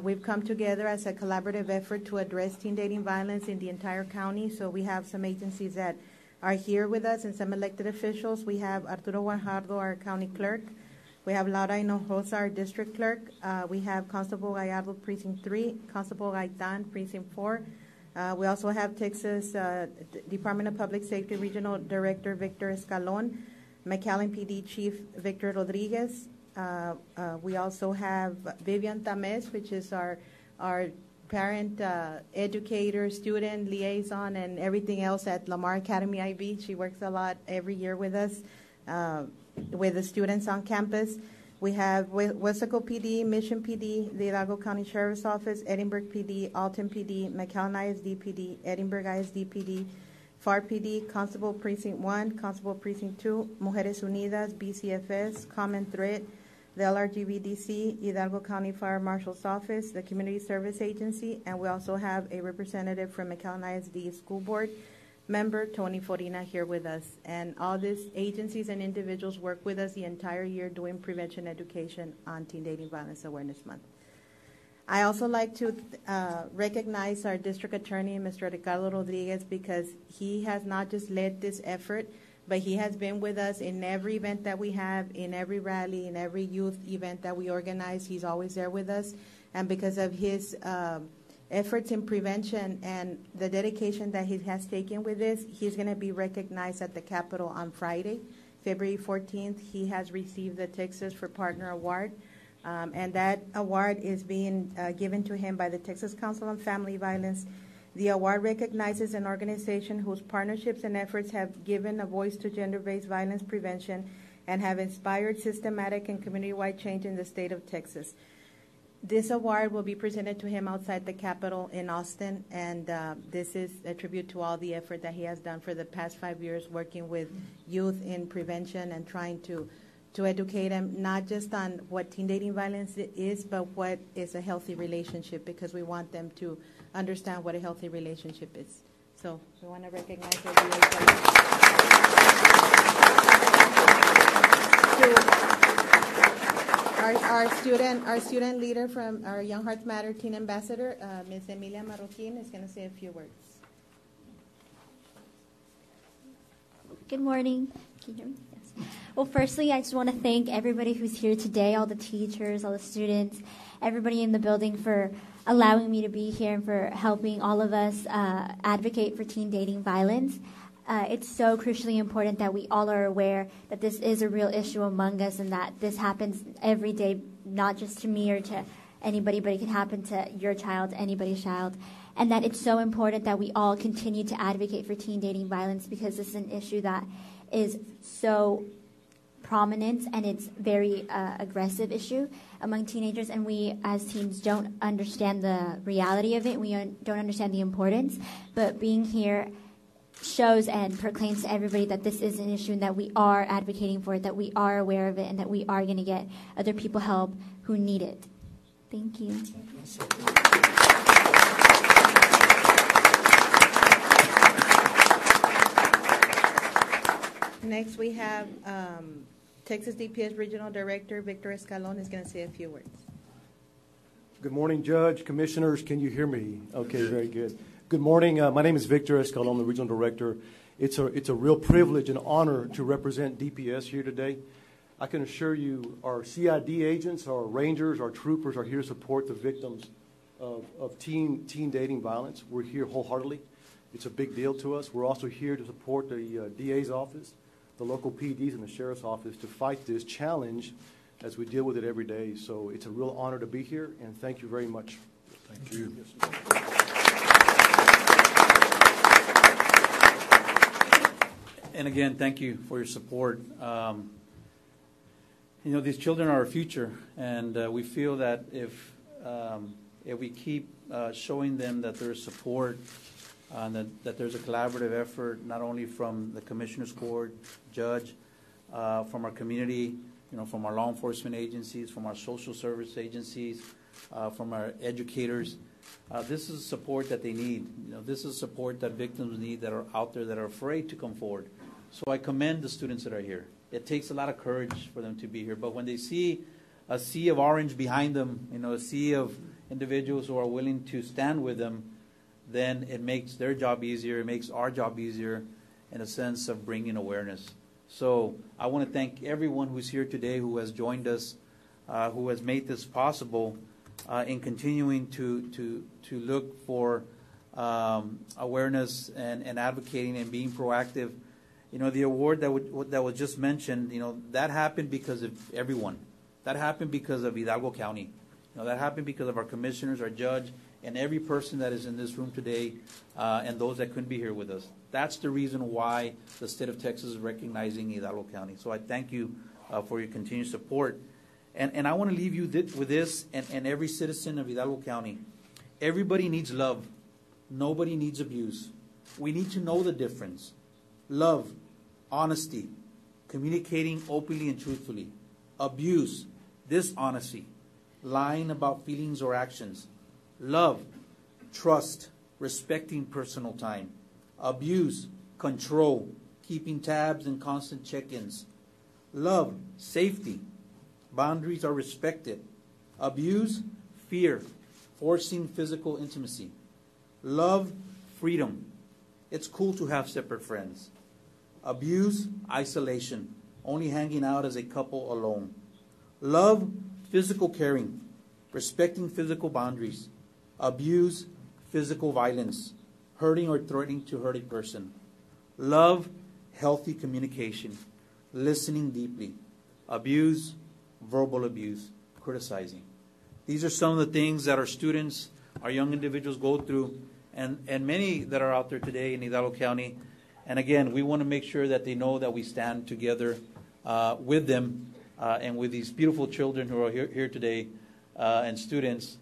Q: We've come together as a collaborative effort to address teen dating violence in the entire county. So we have some agencies that are here with us and some elected officials. We have Arturo Guajardo, our county clerk, We have Laura Hinojosa, our district clerk. We have Constable Gallardo, Precinct 3, Constable Gaitan, Precinct 4. We also have Texas Department of Public Safety Regional Director Victor Escalon, McAllen PD Chief Victor Rodriguez. We also have Vivian Tamez, which is our parent educator, student liaison, and everything else at Lamar Academy IB. She works a lot every year with us, with the students on campus. We have Weslaco PD, Mission PD, the Hidalgo County Sheriff's Office, Edinburgh PD, Alton PD, McAllen ISD PD, Edinburgh ISD PD, FAR PD, Constable Precinct 1, Constable Precinct 2, Mujeres Unidas, BCFS, Common Thread, the LRGVDC, Hidalgo County Fire Marshal's Office, the Community Service Agency, and we also have a representative from McAllen ISD School Board member, Tony Forina, here with us. And all these agencies and individuals work with us the entire year doing prevention education on Teen Dating Violence Awareness Month. I also like to recognize our district attorney, Mr. Ricardo Rodriguez, because he has not just led this effort, but he has been with us in every event that we have, in every rally, in every youth event that we organize. He's always there with us. And because of his efforts in prevention and the dedication that he has taken with this, he's going to be recognized at the Capitol on Friday, February 14th. He has received the Texas for Partner Award. And that award is being given to him by the Texas Council on Family Violence. The award recognizes an organization whose partnerships and efforts have given a voice to gender-based violence prevention and have inspired systematic and community-wide change in the state of Texas. This award will be presented to him outside the Capitol in Austin, and this is a tribute to all the effort that he has done for the past 5 years working with youth in prevention and trying to educate them not just on what teen dating violence is, but what is a healthy relationship, because we want them to understand what a healthy relationship is. So we want to recognize our student leader from our Young Hearts Matter Teen Ambassador, Ms. Emilia Marroquin, is going to say a few words.
R: Good morning. Can you hear me? Yes. Well, firstly, I just want to thank everybody who's here today, all the teachers, all the students, everybody in the building for allowing me to be here and for helping all of us advocate for teen dating violence. It's so crucially important that we all are aware that this is a real issue among us and that this happens every day, not just to me or to anybody, but it can happen to your child, anybody's child. And that it's so important that we all continue to advocate for teen dating violence, because this is an issue that is so prominent and it's very aggressive issue among teenagers, and we as teens don't understand the reality of it. We don't understand the importance, but being here shows and proclaims to everybody that this is an issue and that we are advocating for it, that we are aware of it, and that we are going to get other people help who need it. Thank you.
Q: Next, we have Texas DPS Regional Director Victor Escalon is going to say a few words.
S: Good morning, Judge, Commissioners. Can you hear me? Okay, very good. Good morning. My name is Victor Escalon. I'm the Regional Director. It's a real privilege and honor to represent DPS here today. I can assure you our CID agents, our rangers, our troopers are here to support the victims of teen dating violence. We're here wholeheartedly. It's a big deal to us. We're also here to support the DA's office, the local PDs, and the Sheriff's Office to fight this challenge as we deal with it every day. So it's a real honor to be here, and thank you very much.
A: Thank you.
T: And again, thank you for your support. These children are our future, and we feel that if we keep showing them that there's support, that there's a collaborative effort, not only from the Commissioner's Court, Judge, from our community, from our law enforcement agencies, from our social service agencies, from our educators. This is support that they need. This is support that victims need that are out there that are afraid to come forward. So I commend the students that are here. It takes a lot of courage for them to be here. But when they see a sea of orange behind them, a sea of individuals who are willing to stand with them, then it makes their job easier. It makes our job easier in a sense of bringing awareness. So I want to thank everyone who's here today, who has joined us, who has made this possible, in continuing to look for awareness and advocating and being proactive. You know, the award that was just mentioned, you know, that happened because of everyone. That happened because of Hidalgo County. You know, that happened because of our commissioners, our judge, and every person that is in this room today, and those that couldn't be here with us. That's the reason why the state of Texas is recognizing Hidalgo County. So I thank you for your continued support. And I want to leave you with this, and every citizen of Hidalgo County. Everybody needs love. Nobody needs abuse. We need to know the difference. Love, honesty, communicating openly and truthfully. Abuse, dishonesty, lying about feelings or actions. Love, trust, respecting personal time. Abuse, control, keeping tabs and constant check-ins. Love, safety, boundaries are respected. Abuse, fear, forcing physical intimacy. Love, freedom. It's cool to have separate friends. Abuse, isolation, only hanging out as a couple alone. Love, physical caring, respecting physical boundaries. Abuse, physical violence, hurting or threatening to hurt a person. Love, healthy communication, listening deeply. Abuse, verbal abuse, criticizing. These are some of the things that our students, our young individuals go through, and many that are out there today in Hidalgo County. And again, we want to make sure that they know that we stand together with them and with these beautiful children who are here today and students.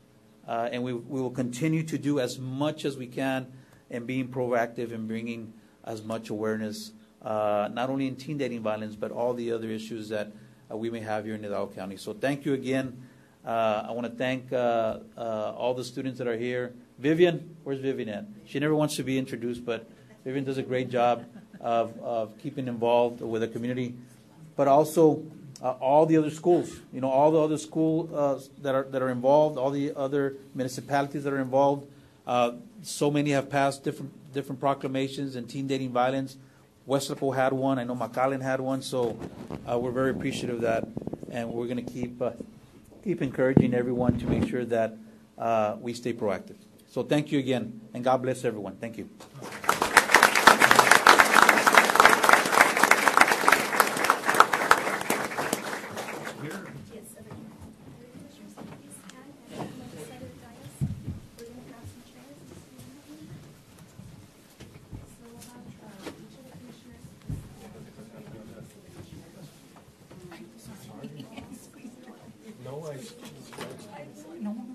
T: And we will continue to do as much as we can in being proactive and bringing as much awareness, not only in teen dating violence, but all the other issues that we may have here in Hidalgo County. So thank you again. I want to thank all the students that are here. Vivian, where's Vivian at? She never wants to be introduced, but Vivian does a great job of keeping involved with the community. But also all the other schools, you know, all the other schools that are involved, all the other municipalities that are involved. So many have passed different proclamations in teen dating violence. Weslaco had one. I know McAllen had one. So we're very appreciative of that, and we're going to keep encouraging everyone to make sure that we stay proactive. So thank you again, and God bless everyone. Thank you.
L: No.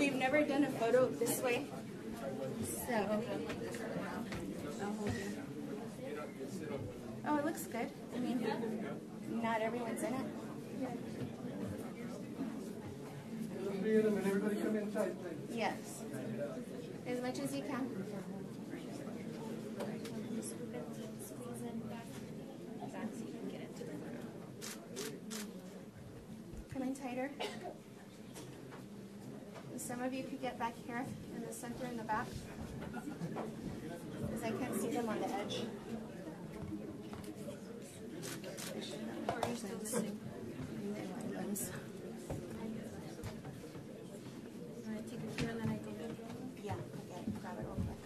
R: we've never done a photo this way, so I'll hold you. Oh, it looks good. I mean, not everyone's in it. Yes, as much as you can. Come in tighter. Some of you could get back here in the center in the back, because I can't see them on the edge. Yeah, okay, grab it real quick.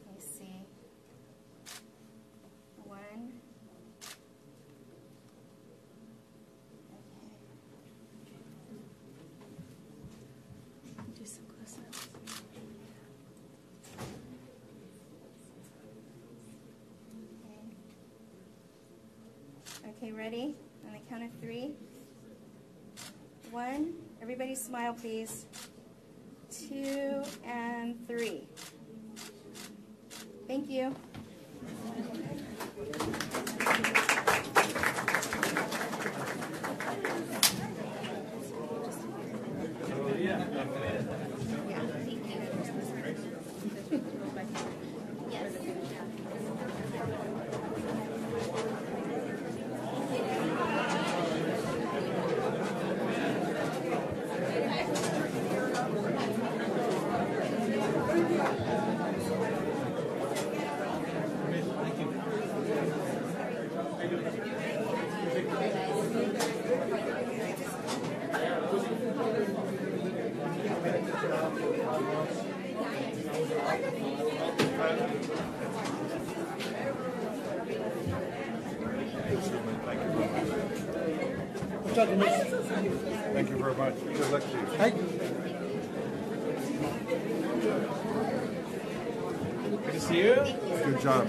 R: Let me see. 1. Do some close-ups. Okay, ready? On the count of 3. 1. Everybody smile, please. 2 and 3. Thank you.
A: Thank you very much. Good luck to you.
J: Good to see you.
A: Good job.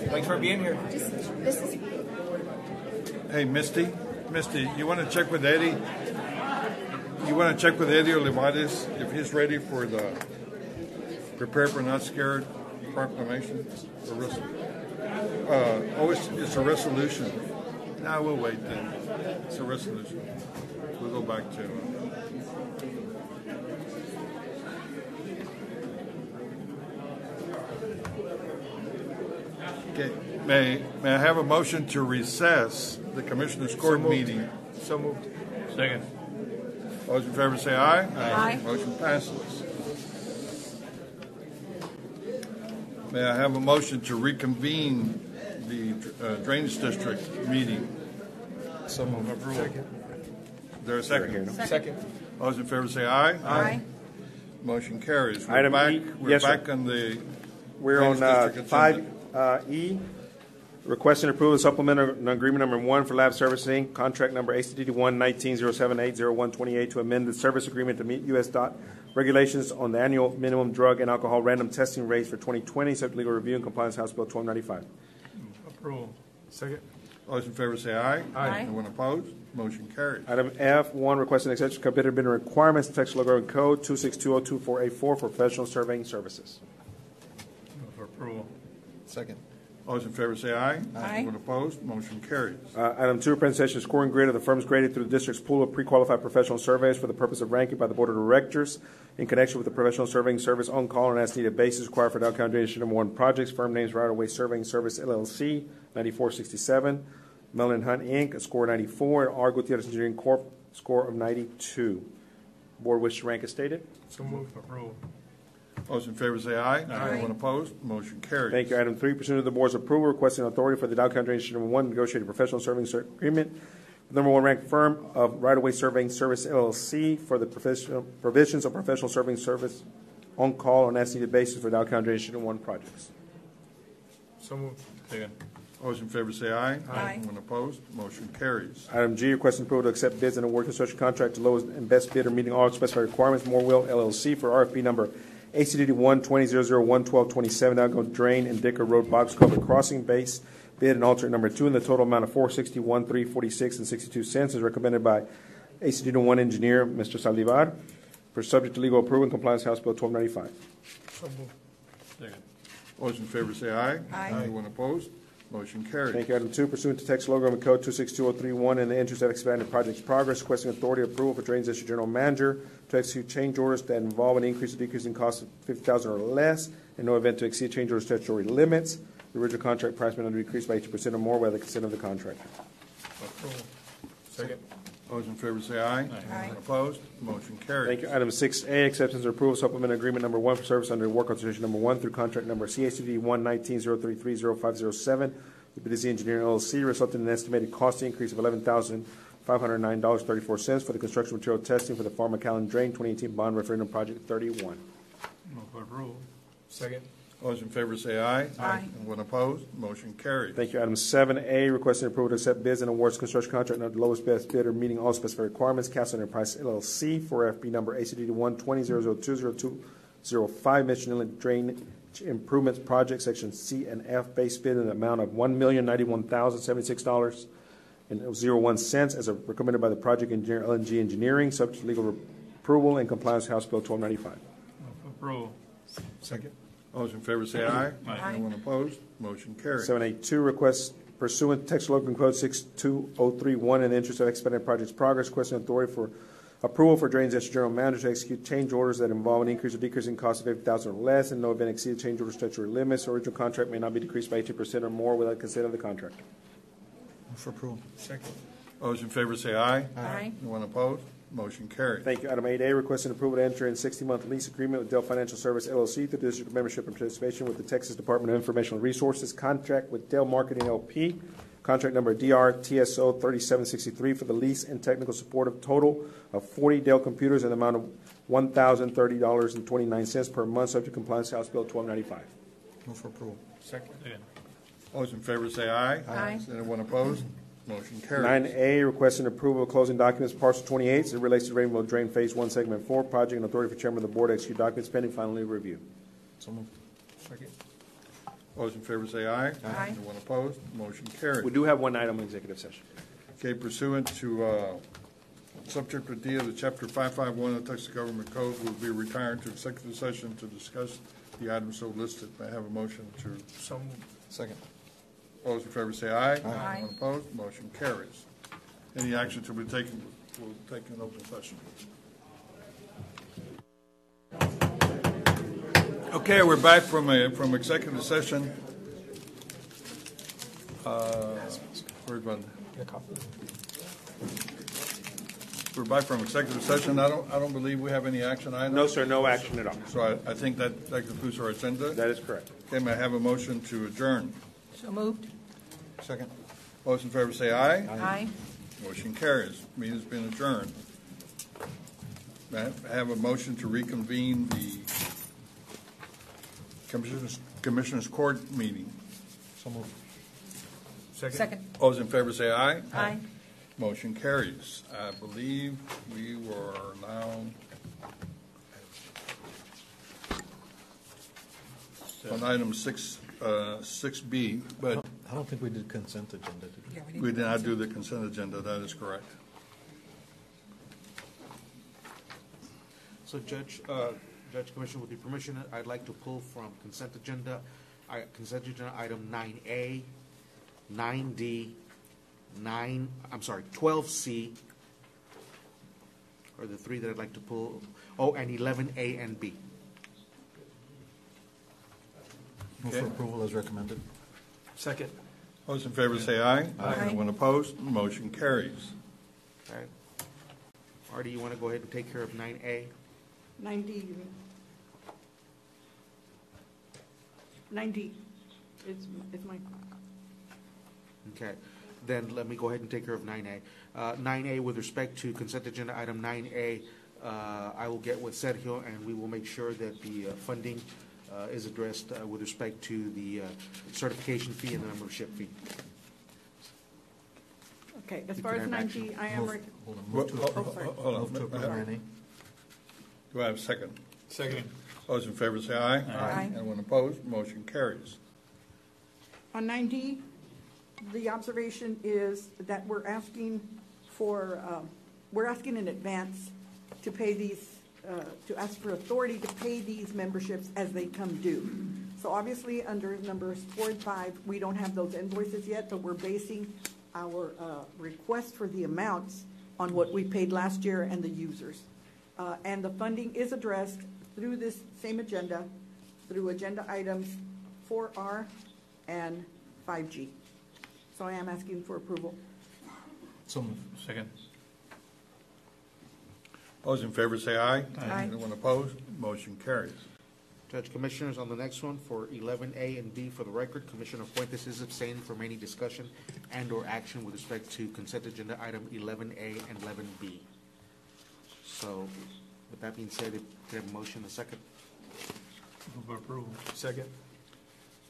J: Thanks for being here.
A: Hey, Misty, you want to check with Eddie? You want to check with Eddie Olivares if he's ready for the Prepare for Not Scared proclamation? It's a resolution. No, we'll wait then. It's a resolution. We'll go back to Okay, may I have a motion to recess the Commissioners' Court meeting?
J: So moved.
C: Second.
A: All those in favor say aye.
L: Aye.
A: Motion passes. May I have a motion to reconvene the Drainage District meeting?
J: So moved. Second.
A: Is there a second?
J: Second.
A: All those in favor say aye.
L: Aye.
A: Motion carries.
F: Item E.
A: We're
F: Yes, sir.
A: back on the
F: We're on
A: Drainage District agenda.
F: 5E, requesting approval of supplemental agreement number 1 for Lab Servicing, contract number ACDD 1-19-078-0128 to amend the service agreement to meet U.S. DOT regulations on the annual minimum drug and alcohol random testing rates for 2020, subject to legal review and compliance, House Bill 1295.
C: Approval.
J: Second.
A: All those in favor say aye.
L: Aye.
A: Anyone opposed? Motion carries.
F: Item F, 1, requesting exception to competitive bidding requirements in Texas Local Government Code 2620248 for professional surveying services.
C: Move for approval.
K: Second.
A: All those in favor say aye.
L: Aye.
A: Anyone opposed? Motion carries.
F: Item 2, presentation of scoring grid of the firms graded through the district's pool of pre-qualified professional surveys for the purpose of ranking by the Board of Directors in connection with the professional surveying service on call and as needed basis required for Dow County Drainage Number 1 projects. Firm names Right Away Surveying Service LLC, 9467. Mellon Hunt Inc., a score 94, and R. Gutierrez Engineering Corp., score of 92. Board wish to rank as stated.
C: So moved for approval.
A: All those in favor say aye. Anyone opposed? Motion carries.
F: Thank you. Item 3, pursuant to the board's approval, requesting authority for the Dow County Drainage Number 1 negotiated professional surveying agreement with the number 1 ranked firm of Right Away Surveying Service LLC for the provisions of professional surveying service on call on as needed basis for Dow County Drainage Number 1 projects.
J: So moved.
C: Second.
A: All those in favor say aye.
L: Aye.
A: Anyone opposed? Motion carries.
F: Item G, requesting approval to accept bids and award construction contract to lowest and best bidder meeting all specified requirements, Moorville LLC, for RFP number ACDD 1-2000-11227, Algonquin Drain and Dicker Road Box Culvert Crossing Base bid and alternate number 2 in the total amount of $461,346.62 as recommended by ACDD 1 engineer, Mr. Saldivar, for subject to legal approval and compliance House Bill 1295.
C: So moved. Second.
A: All those in favor say aye.
L: Aye.
A: Anyone opposed? Motion carries.
F: Thank you. Item 2, pursuant to text law government code 262031, in the interest of expanding project's progress, requesting authority approval for Drains District General Manager to execute change orders that involve an increase or decrease in cost of $50,000 or less, and no event to exceed change order statutory limits. The original contract price may not decrease by 80% or more without the consent of the contractor.
C: Approval. Second.
A: All those in favor say aye. Anyone opposed? Motion carries.
F: Thank you. Item 6A, acceptance or approval supplement agreement number 1 for service under work authorization number 1 through contract number CACD 11903300507 with Benizi Engineering LLC, resulting in an estimated cost increase of $11,509.34 for the construction material testing for the Farm McAllen Drain 2018 Bond Referendum Project 31.
C: Move for approval.
J: Second.
A: All those in favor say aye.
L: Aye.
A: Anyone opposed? Motion carries.
F: Thank you. Item 7A, requesting approval to accept bids and awards construction contract under the lowest best bidder meeting all specified requirements, Castle Enterprise LLC, for FB number ACD 1-20020205, Mission Inlet Drain Improvements Project, Section C and F, base bid in the amount of $1,091,076.01 as recommended by the project engineer, LNG Engineering, subject to legal approval and compliance with House Bill 1295.
C: Move for approval.
A: Second. All those in favor say aye.
C: Aye.
A: Anyone opposed? Motion carries.
F: 7A2, request pursuant to text local code 62031 in the interest of expediting project's progress, requesting authority for approval for Drains District General Manager to execute change orders that involve an increase or decrease in cost of $50,000 or less, and no event exceed change order statutory limits. Original contract may not be decreased by 80% or more without consent of the contractor.
A: Move for approval.
J: Second.
A: All those in favor say aye.
L: Aye.
A: Anyone opposed? Motion carries.
F: Thank you. Item 8A, requesting approval to enter in 60-month lease agreement with Dell Financial Service LLC through the district membership and participation with the Texas Department of Informational Resources. Contract with Dell Marketing LP. Contract number DRTSO 3763 for the lease and technical support of total of 40 Dell computers in the amount of $1,030.29 per month, subject to compliance House Bill 1295.
A: Move for approval.
J: Second.
A: All those in favor say aye.
L: Aye.
A: Anyone opposed? Motion carries.
F: 9A, requesting approval of closing documents, parcel 28, as it relates to Rainbow Drain Phase 1, Segment 4, project and authority for chairman of the board to execute documents pending final review.
A: So moved.
J: Second.
A: All those in favor say aye.
L: Aye.
A: Anyone opposed? Motion carries.
F: We do have one item in executive session.
A: Okay, pursuant to subchapter D of the Chapter 551 of the Texas Government Code, we'll be retiring to executive session to discuss the items so listed. May I have a motion to?
J: So moved.
A: Second. All those in favor say aye.
L: Aye.
A: Anyone opposed? Motion carries. Any action to be taken, we'll take in open session. Okay, we're back from executive session. Where's one? We're back from executive session. I don't believe we have any action items.
F: No, sir, no action at all.
A: So I think that concludes our agenda.
F: That is correct.
A: Okay, may I have a motion to adjourn?
L: So moved.
A: Second. All those in favor say aye.
L: Aye.
A: Motion carries. Meeting's been adjourned. May I have a motion to reconvene the Commissioners Court meeting? So moved.
L: Second.
A: All those in favor say aye.
L: Aye.
A: Motion carries. I believe we were now on item 6B, but
K: I don't think we did consent agenda, did we?
L: Yeah,
A: we did not do the consent agenda. That is correct.
B: So Judge Commissioner, with your permission, I'd like to pull from consent agenda item 9A, 9D, 12C, are the three that I'd like to pull. Oh, and 11A and B.
K: Move for approval as recommended.
J: Second.
A: All those in favor say aye.
L: Aye.
A: Anyone opposed? Motion carries.
B: Okay. Artie, you want to go ahead and take care of 9A?
E: 9D. 9D. It's mine.
B: Okay, then let me go ahead and take care of 9A. 9A, with respect to consent agenda item 9A, I will get with Sergio and we will make sure that the funding is addressed with respect to the certification fee and the membership fee.
L: Okay, as
B: You
L: far
B: can
L: as
B: have action.
L: 9G, I am.
A: Hold on. Do I have a second?
C: Second.
A: Those in favor say aye.
L: Aye.
A: Anyone opposed? Motion carries.
L: On 9D, the observation is that we're asking in advance to pay these, to ask for authority to pay these memberships as they come due. So obviously, under numbers 4 and 5, we don't have those invoices yet, but we're basing our request for the amounts on what we paid last year and the users. And the funding is addressed through this same agenda, through agenda items 4R and 5G. So I am asking for approval.
C: So moved. Second.
A: Those in favor say aye.
L: Aye.
A: Anyone opposed? Motion carries.
B: Judge Commissioners, on the next one, for 11A and B, for the record, Commissioner Fuentes is abstaining from any discussion and/or action with respect to consent agenda item 11A and 11B. So, with that being said, if you have a motion, a second.
C: Move for approval.
J: Second.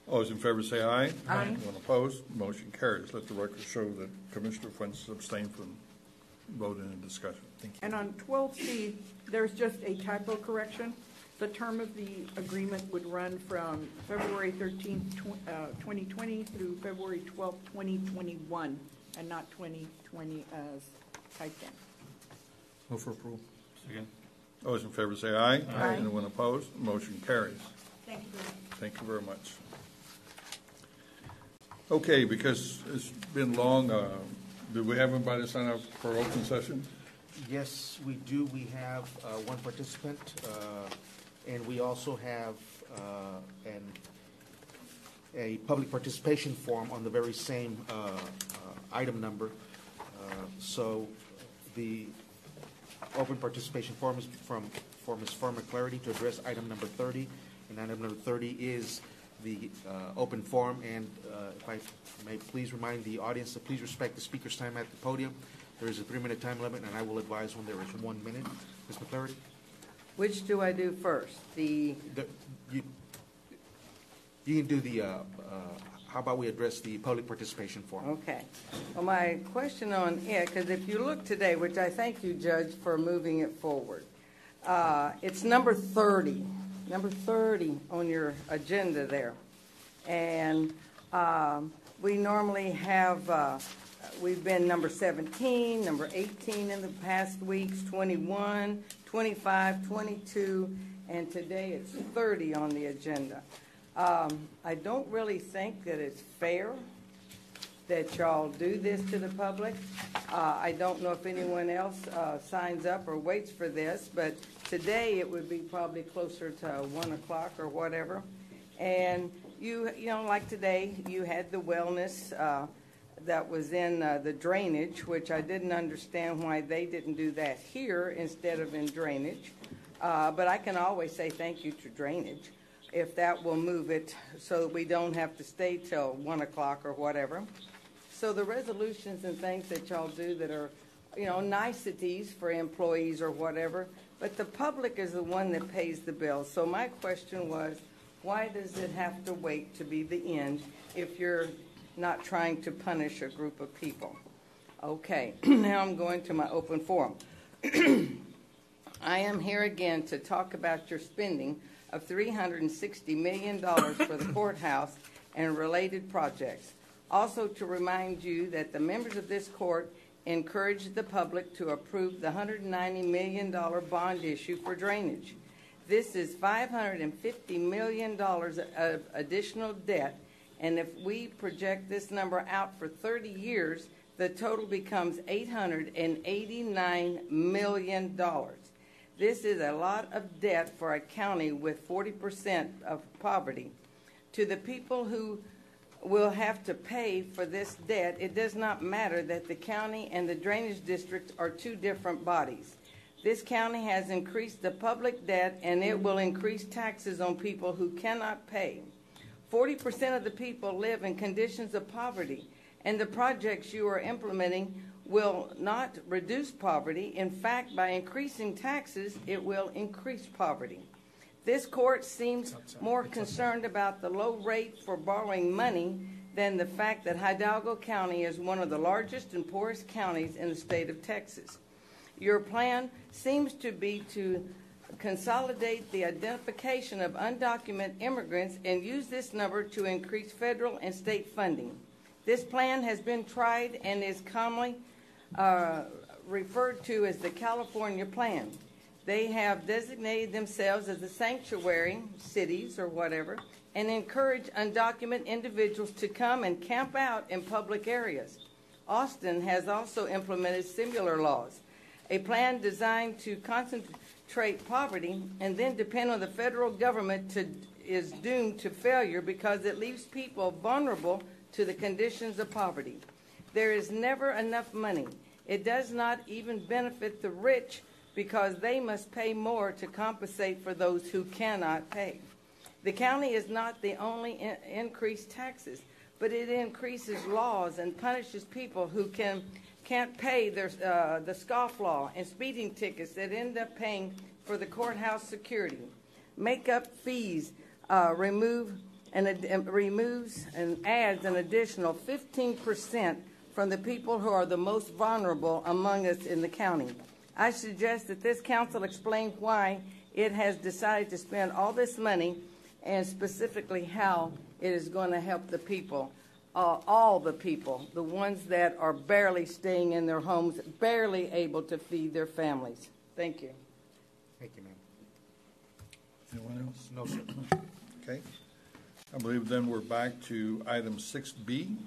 A: Those in favor say aye.
L: Aye.
A: Anyone opposed? Motion carries. Let the record show that Commissioner Fuentes abstained from voting and discussion. Thank you.
L: And on 12C, there's just a typo correction. The term of the agreement would run from February 13th, 2020 through February 12th, 2021, and not 2020 as typed in.
C: Move for approval. Second.
A: Those in favor say aye.
L: Aye.
A: Anyone opposed? Motion carries.
L: Thank you very much.
A: Thank you very much. Okay, because it's been long, do we have anybody sign up for open session?
B: Yes, we do. We have one participant, and we also have a public participation form on the very same item number. So the open participation form is from Ms. Farmer Clarity to address item number 30, and item number 30 is the open forum. And if I may please remind the audience to please respect the speaker's time at the podium. There is a 3-minute time limit, and I will advise when there is 1 minute. Ms. McClarity?
U: Which do I do first?
B: You can do the, how about we address the public participation form?
U: Okay. Well, my question on it, because if you look today, which I thank you, Judge, for moving it forward, it's number 30 on your agenda there. And we normally have, we've been number 17, number 18 in the past weeks, 21, 25, 22, and today it's 30 on the agenda. I don't really think that it's fair that y'all do this to the public. I don't know if anyone else signs up or waits for this, but today it would be probably closer to 1 o'clock or whatever. And you know, like today, you had the wellness that was in the drainage, which I didn't understand why they didn't do that here instead of in drainage. But I can always say thank you to drainage if that will move it so that we don't have to stay till 1 o'clock or whatever. So the resolutions and things that y'all do that are, you know, niceties for employees or whatever, but the public is the one that pays the bill. So my question was, why does it have to wait to be the end if you're not trying to punish a group of people? Okay, now I'm going to my open forum. I am here again to talk about your spending of $360 million for the courthouse and related projects. Also to remind you that the members of this court encouraged the public to approve the $190 million bond issue for drainage. This is $550 million of additional debt, and if we project this number out for 30 years, the total becomes $889 million. This is a lot of debt for a county with 40% of poverty. To the people who will have to pay for this debt, it does not matter that the county and the drainage district are two different bodies. This county has increased the public debt, and it will increase taxes on people who cannot pay. 40% of the people live in conditions of poverty, and the projects you are implementing will not reduce poverty. In fact, by increasing taxes, it will increase poverty. This court seems more concerned about the low rate for borrowing money than the fact that Hidalgo County is one of the largest and poorest counties in the state of Texas. Your plan seems to be to consolidate the identification of undocumented immigrants and use this number to increase federal and state funding. This plan has been tried and is commonly referred to as the California Plan. They have designated themselves as a sanctuary, cities or whatever, and encourage undocumented individuals to come and camp out in public areas. Austin has also implemented similar laws. A plan designed to concentrate poverty and then depend on the federal government is doomed to failure because it leaves people vulnerable to the conditions of poverty. There is never enough money. It does not even benefit the rich because they must pay more to compensate for those who cannot pay. The county is not the only increase taxes, but it increases laws and punishes people who can't pay their the scofflaw and speeding tickets that end up paying for the courthouse security. Make-up fees removes and adds an additional 15% from the people who are the most vulnerable among us in the county. I suggest that this council explain why it has decided to spend all this money and specifically how it is going to help the people, all the people, the ones that are barely staying in their homes, barely able to feed their families. Thank you.
B: Thank you, ma'am.
A: Anyone else?
B: No, sir.
A: Okay. I believe then we're back to item 6B.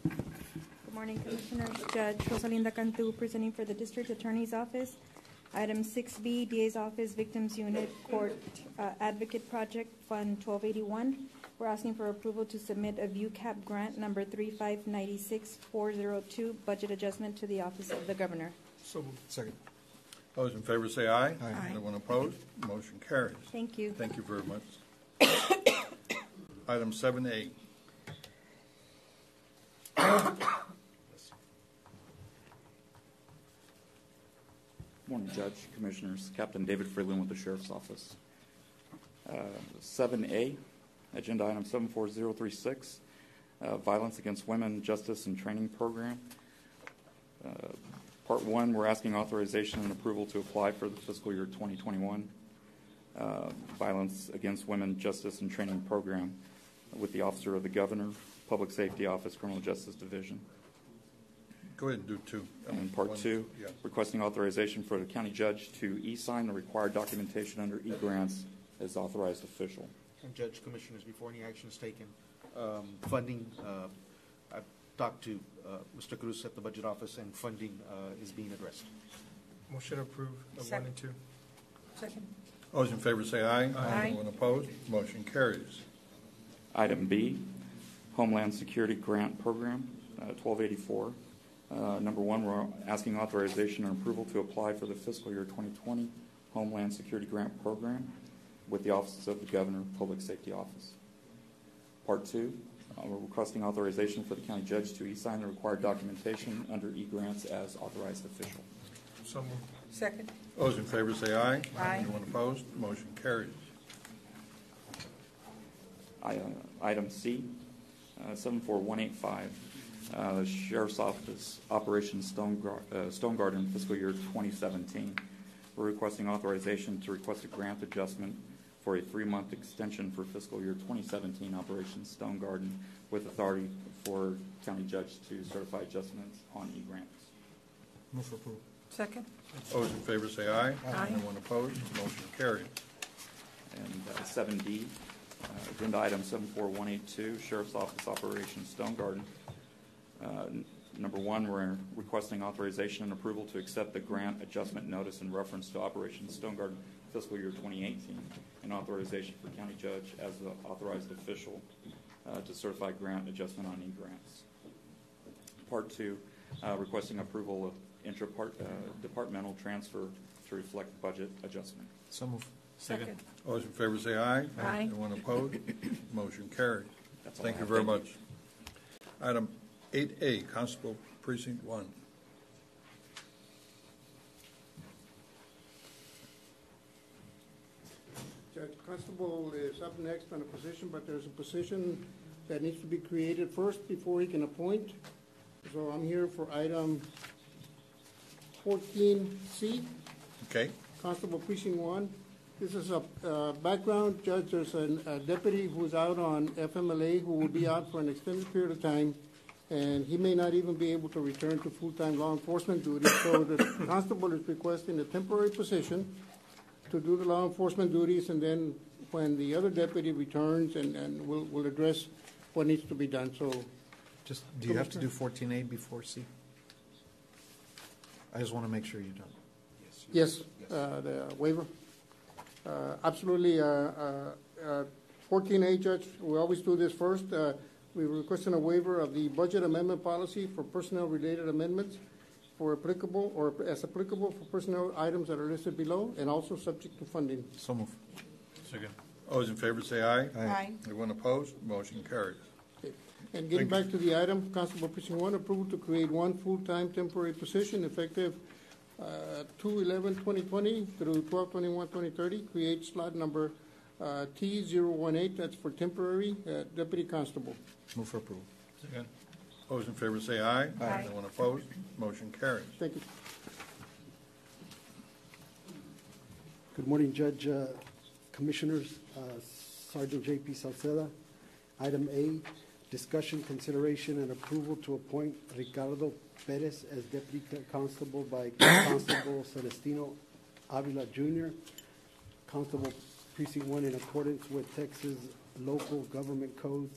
G: Good morning, Commissioners. Judge Rosalinda Cantu presenting for the District Attorney's Office. Item 6B, DA's Office, Victims Unit, Court Advocate Project, Fund 1281. We're asking for approval to submit a ViewCap grant number 3596402, budget adjustment to the Office of the Governor.
J: So moved.
A: Second. Those in favor say aye.
G: Aye.
A: Anyone opposed? Motion carries.
G: Thank you.
A: Thank you very much. Item 7A.
V: Morning, Judge, Commissioners. Captain David Freeland with the Sheriff's Office. 7A, Agenda Item 74036, Violence Against Women Justice and Training Program. Part 1, we're asking authorization and approval to apply for the fiscal year 2021 Violence Against Women Justice and Training Program with the Officer of the Governor, Public Safety Office, Criminal Justice Division.
A: Go ahead and do 2.
V: And Part 2,
A: yeah.
V: Requesting authorization for the county judge to e-sign the required documentation under e-grants as authorized official.
B: And Judge, Commissioners, before any action is taken, funding, I've talked to Mr. Cruz at the Budget Office, and funding is being addressed.
J: Motion approved, 1 and 2.
U: Second.
A: Those in favor say aye.
U: Aye.
A: Anyone opposed? Motion carries.
V: Item B, Homeland Security Grant Program, 1284. Number 1, we're asking authorization and approval to apply for the fiscal year 2020 Homeland Security Grant Program with the Office of the Governor, Public Safety Office. Part 2, we're requesting authorization for the county judge to e-sign the required documentation under e-grants as authorized official.
J: So moved.
U: Second.
A: Those in favor say aye.
U: Aye.
A: Anyone opposed? Motion carries.
V: Item C, 74185, the Sheriff's Office Operation Stone Garden fiscal year 2017. We're requesting authorization to request a grant adjustment for a 3-month extension for fiscal year 2017 Operation Stone Garden with authority for county judge to certify adjustments on e-grants.
J: Move for approval.
U: Second.
A: Those in favor say aye.
U: Aye.
A: Anyone opposed? Motion carries.
V: And 7D, Agenda Item 74182, Sheriff's Office Operation Stone Garden. Number 1, we're requesting authorization and approval to accept the grant adjustment notice in reference to Operation Stone Garden fiscal year 2018 and authorization for county judge as the authorized official to certify grant adjustment on e-grants. Part 2, requesting approval of intra-departmental transfer to reflect budget adjustment.
J: So moved.
U: Second.
A: Those in favor say aye.
U: Aye.
A: Anyone opposed? Motion carries.
V: That's all
A: Thank
V: I
A: you
V: have.
A: very
V: Thank
A: much. Item 8A, Constable Precinct 1.
D: Judge Constable is up next on a position, but there's a position that needs to be created first before he can appoint. So I'm here for item 14C.
A: Okay.
D: Constable Precinct 1. This is a background, Judge. There's a deputy who's out on FMLA who will be out for an extended period of time, and he may not even be able to return to full-time law enforcement duties. So the constable is requesting a temporary position to do the law enforcement duties, and then when the other deputy returns, and we'll address what needs to be done. So,
K: Just, do you have to do 14A before C? I just want to make sure you don't.
D: yes, the waiver. Absolutely. 14A, Judge, we always do this first. We're requesting a waiver of the budget amendment policy for personnel-related amendments for applicable, or as applicable for personnel items that are listed below, and also subject to funding.
K: So move.
A: Second. All those in favor say aye.
D: Aye.
A: Anyone opposed? Motion carries.
D: And getting back to the item, Constable Precinct 1, approval to create one full-time temporary position effective 2/11/2020 through 12/21/2030. Create slot number T018, that's for temporary deputy constable.
K: Move for approval.
A: Second. All those in favor say aye.
D: Aye.
A: Anyone opposed? Motion carries.
D: Thank you.
H: Good morning, Judge, Commissioners, Sergeant J.P. Salceda. Item A, discussion, consideration, and approval to appoint Ricardo Perez as Deputy Constable by Constable Celestino Avila Jr., Constable Precinct 1, in accordance with Texas Local Government Code,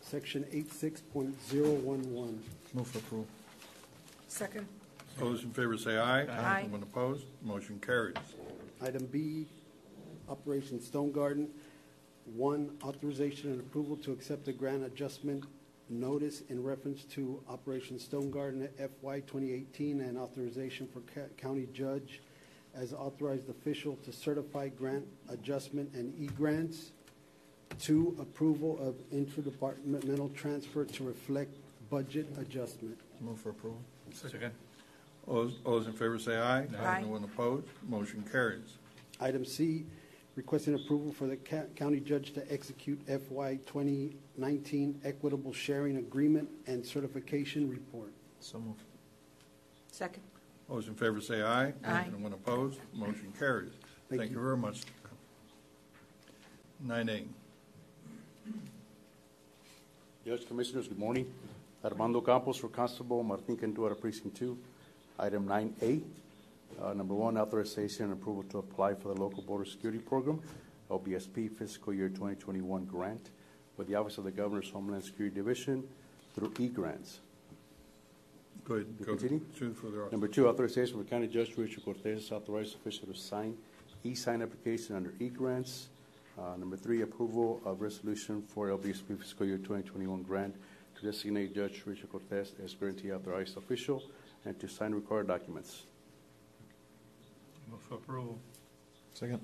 H: Section 86.011.
K: Move for approval.
L: Second.
A: All those in favor say aye.
L: Aye.
A: Anyone opposed? Motion carries.
H: Item B, Operation Stone Garden. 1, authorization and approval to accept the grant adjustment notice in reference to Operation Stone Garden FY 2018, and authorization for county judge as authorized official to certify grant adjustment and e-grants. 2, approval of interdepartmental transfer to reflect budget adjustment.
K: Move for approval.
A: Second. All those in favor say aye.
L: Aye.
A: Anyone opposed? Motion carries.
H: Item C, requesting approval for the county judge to execute FY 2019 equitable sharing agreement and certification report.
K: So move.
L: Second.
A: All those in favor say aye.
L: Aye.
A: Anyone opposed? Motion carries. Thank you very much. 9A.
W: Judge, Commissioners, good morning. Armando Campos for Constable Martin Cantua, Precinct 2. Item 9A. Number 1, authorization and approval to apply for the Local Border Security Program, LBSP, fiscal year 2021 grant with the Office of the Governor's Homeland Security Division through e-grants.
A: Go ahead.
W: Continue. Number 2, authorization for County Judge Richard Cortez, authorized official to sign e-sign application under e-grants. Number 3, approval of resolution for LBSP fiscal year 2021 grant to designate Judge Richard Cortez as grantee authorized official and to sign required documents.
C: Move for approval.
K: Second.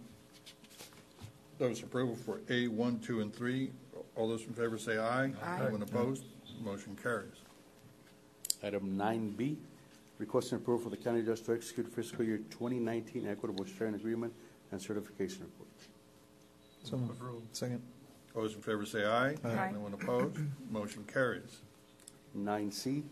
A: Those approval for A, 1, 2, and 3. All those in favor say aye.
L: Aye.
A: Anyone opposed? Motion carries.
W: Item 9B, requesting approval for the county judge to execute fiscal year 2019 equitable sharing agreement and certification report.
K: So move. Second.
A: All those in favor say aye.
L: Aye.
A: Anyone opposed? Motion carries.
W: 9C,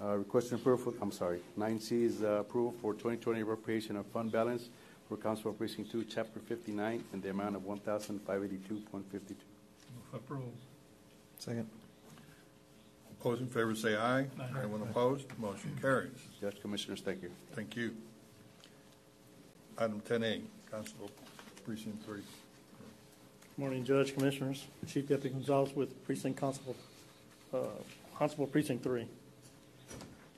W: requesting approval for, 9C is approval for 2020 appropriation of fund balance for Constable Precinct 2, Chapter 59, in the amount of $1,582.52.
C: Move for approval.
K: Second.
A: All those in favor say aye.
C: Aye.
A: Anyone opposed? Motion carries.
W: Judge, Commissioners, thank you.
A: Thank you. Item 10A, Constable Precinct 3.
X: Morning, Judge, Commissioners. Chief Deputy Gonzalez with Constable Precinct 3.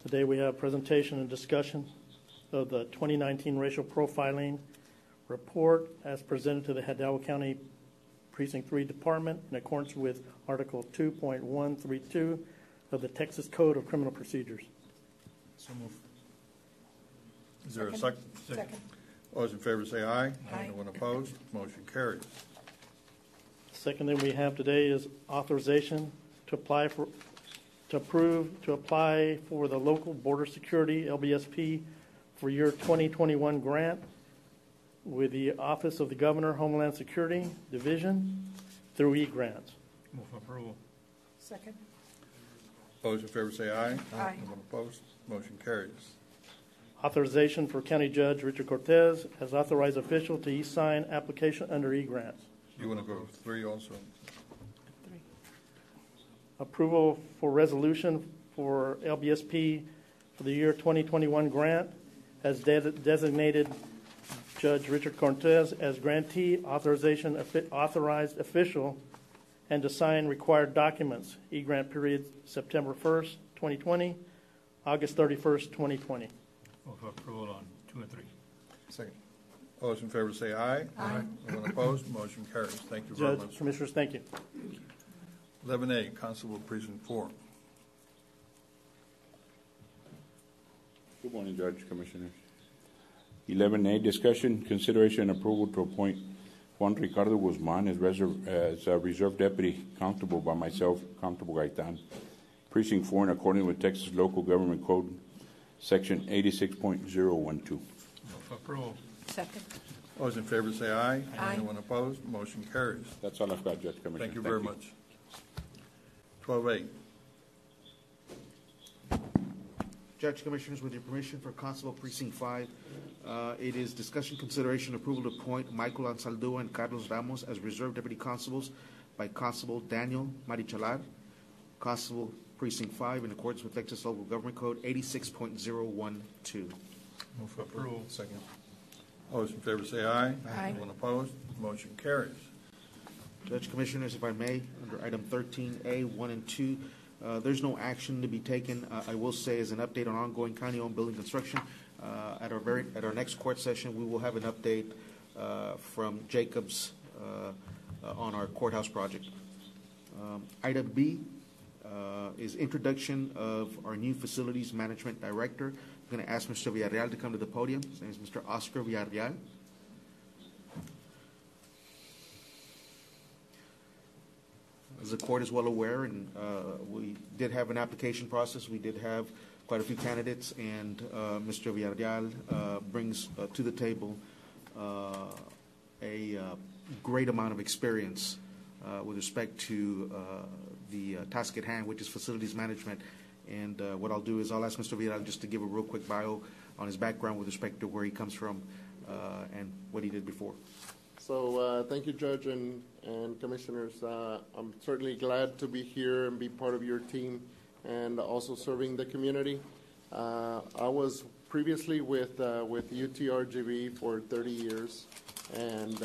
X: Today we have presentation and discussion of the 2019 racial profiling report as presented to the Hidalgo County Precinct 3 Department in accordance with Article 2.132 of the Texas Code of Criminal Procedures.
K: So move.
A: Is there a second?
L: Second.
A: All those in favor say aye.
L: Aye.
A: Anyone opposed? Motion carries.
X: Second thing we have today is authorization to apply for to approve to apply for the Local Border Security, LBSP, for year 2021 grant with the Office of the Governor, Homeland Security Division through e-grants.
C: Move approval.
L: Second.
A: Those in favor say aye.
L: Aye.
A: Anyone opposed? Motion carries.
X: Authorization for County Judge Richard Cortez as authorized official to e-sign application under e-grants.
A: You want to go 3 also?
X: Approval for resolution for LBSP for the year 2021 grant as designated Judge Richard Cortez as grantee, authorized official, and to sign required documents. E-grant period September 1st, 2020, August 31st, 2020.
C: Move approval on 2 and 3.
A: Second. All those in favor say aye.
L: Aye.
A: Anyone opposed? Motion carries. Thank you very
X: Judge,
A: much.
X: Commissioners, thank you.
A: 11A, Constable Precinct 4.
I: Good morning, Judge, Commissioners. 11A, discussion, consideration, and approval to appoint Juan Ricardo Guzman as a reserve deputy constable by myself, Constable Gaitan, Precinct 4, in accordance with Texas Local Government Code, Section 86.012.
C: Move approval.
L: Second.
A: All those in favor say aye.
L: Aye.
A: Anyone opposed? Motion carries.
I: That's all I've got, Judge, Commissioners.
A: Thank you very much. 12A.
B: Judge, Commissioners, with your permission for Constable Precinct 5, it is discussion, consideration, approval to appoint Michael Ansaldúa and Carlos Ramos as Reserve Deputy Constables by Constable Daniel Marichalar, Constable Precinct 5, in accordance with Texas Local Government Code 86.012.
C: Move approval. Second.
A: All those in favor say aye.
L: Aye.
A: Anyone opposed? Motion carries.
B: Judge, Commissioners, if I may, under item 13A, 1 and 2, there's no action to be taken. I will say, as an update on ongoing county-owned building construction, at our next court session, we will have an update from Jacobs on our courthouse project. Item B is introduction of our new facilities management director. I'm going to ask Mr. Villarreal to come to the podium. His name is Mr. Oscar Villarreal. As the court is well aware, and we did have an application process, we did have quite a few candidates, and Mr. Villarreal brings to the table a great amount of experience with respect to the task at hand, which is facilities management. And what I'll do is I'll ask Mr. Villarreal just to give a real quick bio on his background with respect to where he comes from and what he did before.
M: So thank you, Judge and Commissioners. I'm certainly glad to be here and be part of your team and also serving the community. I was previously with UTRGV for 30 years, and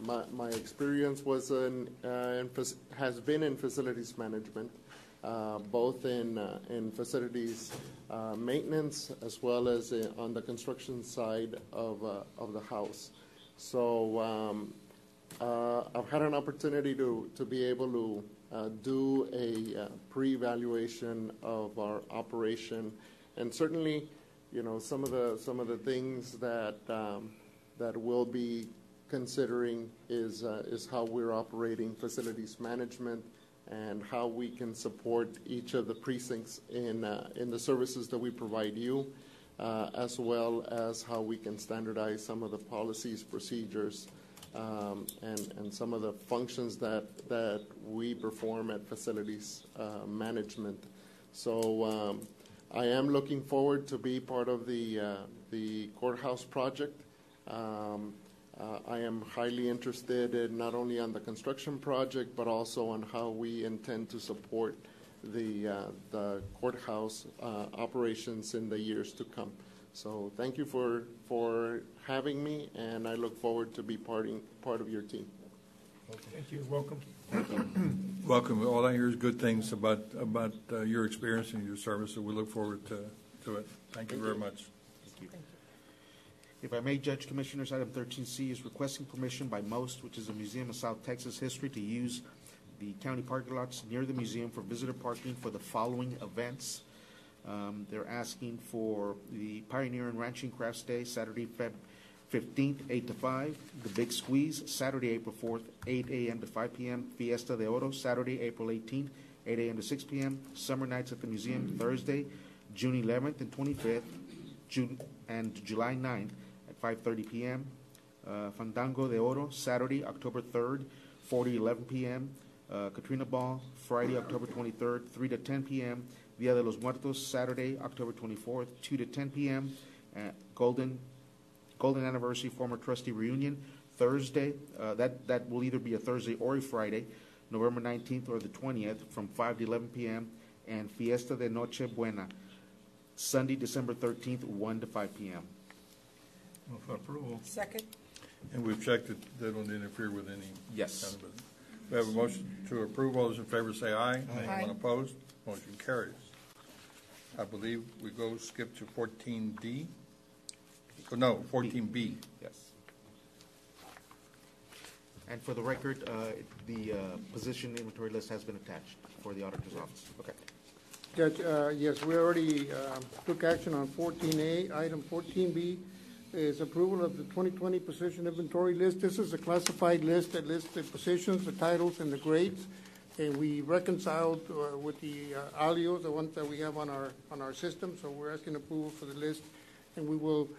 M: my experience was has been in facilities management, both in facilities maintenance as well as on the construction side of the house. So I've had an opportunity to be able to do a pre-evaluation of our operation, and certainly, you know, some of the things that we'll be considering is how we're operating facilities management and how we can support each of the precincts in the services that we provide you. As well as how we can standardize some of the policies, procedures, and some of the functions that we perform at facilities management. So I am looking forward to be part of the courthouse project. I am highly interested in not only on the construction project, but also on how we intend to support the courthouse operations in the years to come. So thank you for having me, and I look forward to be part of your team.
J: Thank you. Welcome.
A: Welcome. All I hear is good things about your experience and your service, so we look forward to it. Thank you very much.
B: Thank you. If I may, Judge, Commissioners, item 13C is requesting permission by MOST, which is a Museum of South Texas History, to use the county parking lots near the museum for visitor parking for the following events. They're asking for the Pioneer and Ranching Crafts Day, Saturday, Feb 15th, 8 to 5. The Big Squeeze, Saturday, April 4th, 8 a.m. to 5 p.m. Fiesta de Oro, Saturday, April 18th, 8 a.m. to 6 p.m. Summer nights at the museum, Thursday, June 11th and 25th, and July 9th at 5:30 p.m. Fandango de Oro, Saturday, October 3rd, 4 to 11 p.m. Katrina Ball, Friday, October 23rd, 3 to 10 p.m. Dia de los Muertos, Saturday, October 24th, 2 to 10 p.m. Golden Anniversary Former Trustee Reunion, Thursday. That will either be a Thursday or a Friday, November 19th or the 20th, from 5 to 11 p.m. And Fiesta de Noche Buena, Sunday, December 13th, 1 to 5 p.m.
C: Move for approval.
U: Second.
A: And we've checked that they don't interfere with any.
B: Yes.
A: Kind of business. We have a motion to approve. All those in favor say aye.
U: Aye.
A: Anyone opposed? Motion carries. I believe we skip to 14D. Oh, no, 14B.
B: Yes. And for the record, the position inventory list has been attached for the auditor's office. Okay.
D: Judge, yes, we already took action on 14A. Item 14B is approval of the 2020 position inventory list. This is a classified list that lists the positions, the titles, and the grades. And we reconciled with the alios, the ones that we have on our system. So we're asking approval for the list, and we will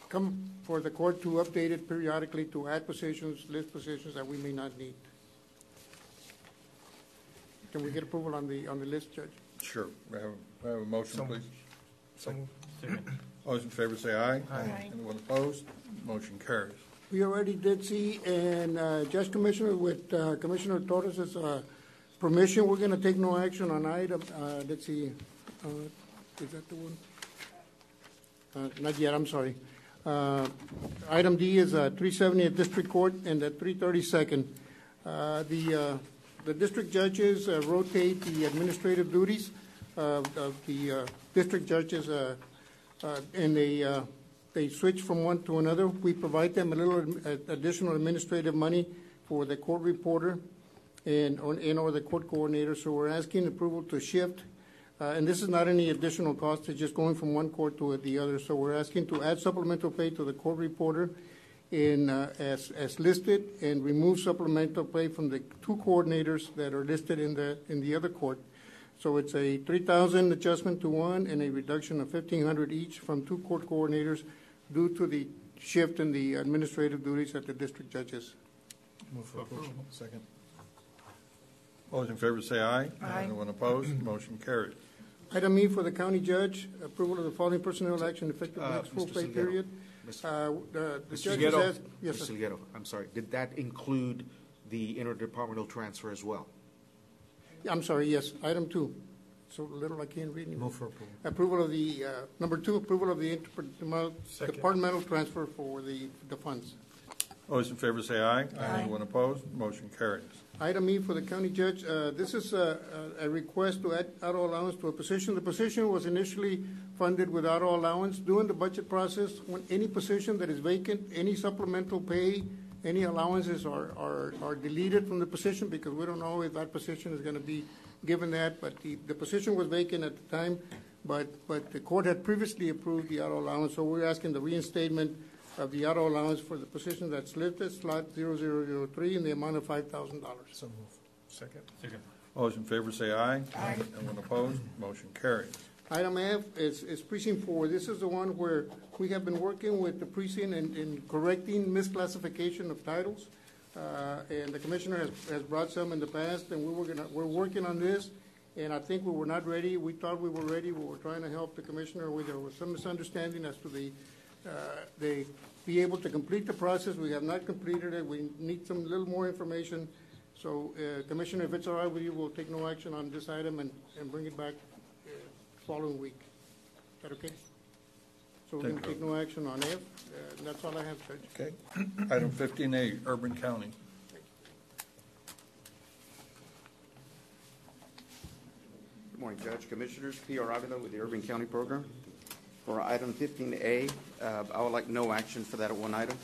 D: come for the court to update it periodically to add positions, list positions that we may not need. Can we get approval on the list, Judge?
A: Sure. We have a motion, please.
J: Second.
A: All those in favor say aye.
U: Aye.
A: Anyone opposed? Motion carries.
D: We already did see, and Judge Commissioner, with Commissioner Torres' permission, we're going to take no action on item, let's see, is that the one? Not yet, I'm sorry. Item D is 370th District Court and the 332nd. The district judges rotate the administrative duties of the district judges, and they switch from one to another. We provide them a little additional administrative money for the court reporter or the court coordinator. So we're asking approval to shift, and this is not any additional cost. It's just going from one court to the other. So we're asking to add supplemental pay to the court reporter as listed, and remove supplemental pay from the two coordinators that are listed in the other court. So it's a $3,000 adjustment to one and a reduction of $1,500 each from two court coordinators due to the shift in the administrative duties at the district judges.
C: Move for approval. Second.
A: All those in favor say aye.
U: Aye.
A: Anyone opposed? Motion carries.
D: Item E for the county judge, approval of the following personnel action effective next full
B: Mr.
D: pay
B: Salguero.
D: period. The judge has asked, yes,
B: Mr.
D: sir.
B: Salguero, I'm sorry. Did that include the interdepartmental transfer as well?
D: I'm sorry, yes, item 2. So little I can't read anymore.
C: Move for approval.
D: Approval of the, number 2, approval of the departmental transfer for the funds.
A: All those in favor say aye. Anyone opposed? Motion carries.
D: Item E for the county judge, this is a request to add auto allowance to a position. The position was initially funded with auto allowance. During the budget process, when any position that is vacant, any supplemental pay, any allowances are deleted from the position, because we don't know if that position is going to be given that. But the position was vacant at the time, but the court had previously approved the auto allowance, so we're asking the reinstatement of the auto allowance for the position that's listed, slot 0003, in the amount of $5,000.
C: So move. Second.
A: All those in favor say aye. Anyone opposed? Motion carries.
D: Item F is precinct 4. This is the one where we have been working with the precinct in correcting misclassification of titles. And the commissioner has brought some in the past, and we're working on this. And I think we were not ready. We thought we were ready. We were trying to help the commissioner. There was some misunderstanding as to they be able to complete the process. We have not completed it. We need some little more information. So, Commissioner, if it's all right with you, we'll take no action on this item and bring it back following week. Is that okay? So we're going to take no action on F. And that's all I have, Judge.
A: Okay. Item 15A, Urban County.
N: Good morning, Judge, Commissioners. P.R. Avila with the Urban County Program. For item 15A, I would like no action for that one item.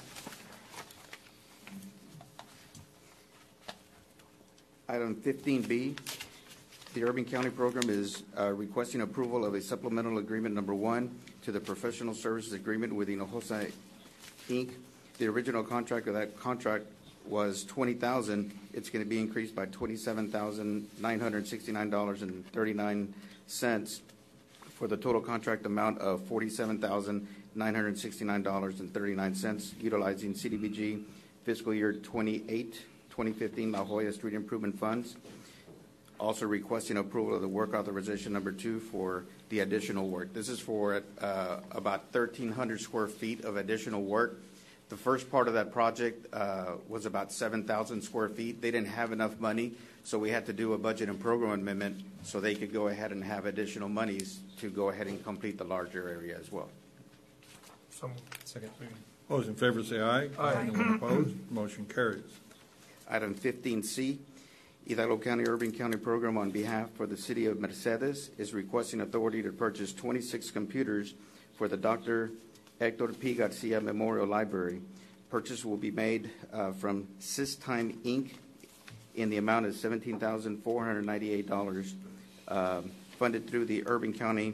N: Item 15B, the Urban County Program is requesting approval of a supplemental agreement number 1 to the professional services agreement with Hinojosa, Inc. The original contract of that contract was $20,000, it's going to be increased by $27,969.39 for the total contract amount of $47,969.39, utilizing CDBG fiscal year 2015 La Jolla Street Improvement Funds. Also requesting approval of the work authorization number 2 for the additional work. This is for about 1,300 square feet of additional work. The first part of that project was about 7,000 square feet. They didn't have enough money, so we had to do a budget and program amendment so they could go ahead and have additional monies to go ahead and complete the larger area as well.
C: Second.
A: All those in favor say aye.
J: Aye.
A: Anyone opposed? Motion carries.
N: Item 15C, Hidalgo County Urban County Program on behalf for the City of Mercedes is requesting authority to purchase 26 computers for the Dr. Hector P. Garcia Memorial Library. Purchase will be made from Systime Inc. in the amount of $17,498, funded through the Urban County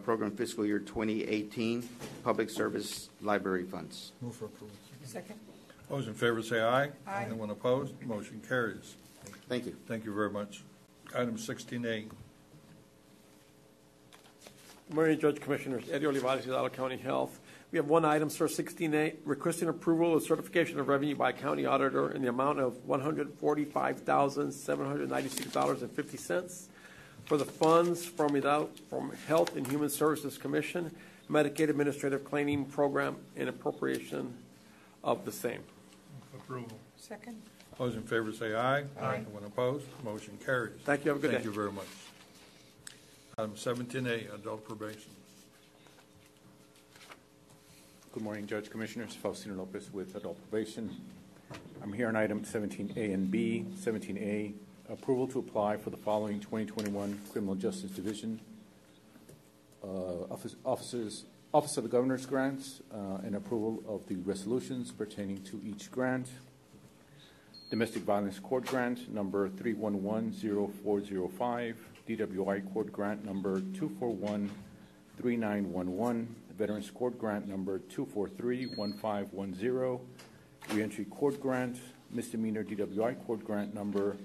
N: Program fiscal year 2018 Public Service Library Funds.
C: Move for approval.
L: Second.
A: All those in favor say aye.
L: Aye.
A: Anyone opposed? Motion carries.
N: Thank you.
A: Thank you very much. Item 16A.
O: Good morning, Judge Commissioners. Eddie Olivares, Hidalgo County Health. We have one item, sir, 16A, requesting approval of certification of revenue by county auditor in the amount of $145,796.50 for the funds from Health and Human Services Commission, Medicaid Administrative Claiming Program, and appropriation of the same.
J: Approval.
L: Second.
A: All those in favor say aye.
O: Aye.
A: Anyone opposed? Motion carries.
O: Thank you. Have a good day.
A: Thank you very much. Item 17A, adult probation.
W: Good morning, Judge Commissioners. Faustino Lopez with Adult Probation. I'm here on item 17A and B. 17A, approval to apply for the following 2021 Criminal Justice Division Office of the Governor's grants and approval of the resolutions pertaining to each grant. Domestic Violence Court Grant number 3110405, DWI Court Grant number 2413911, Veterans Court Grant number 2431510, Reentry Court Grant, Misdemeanor DWI Court Grant number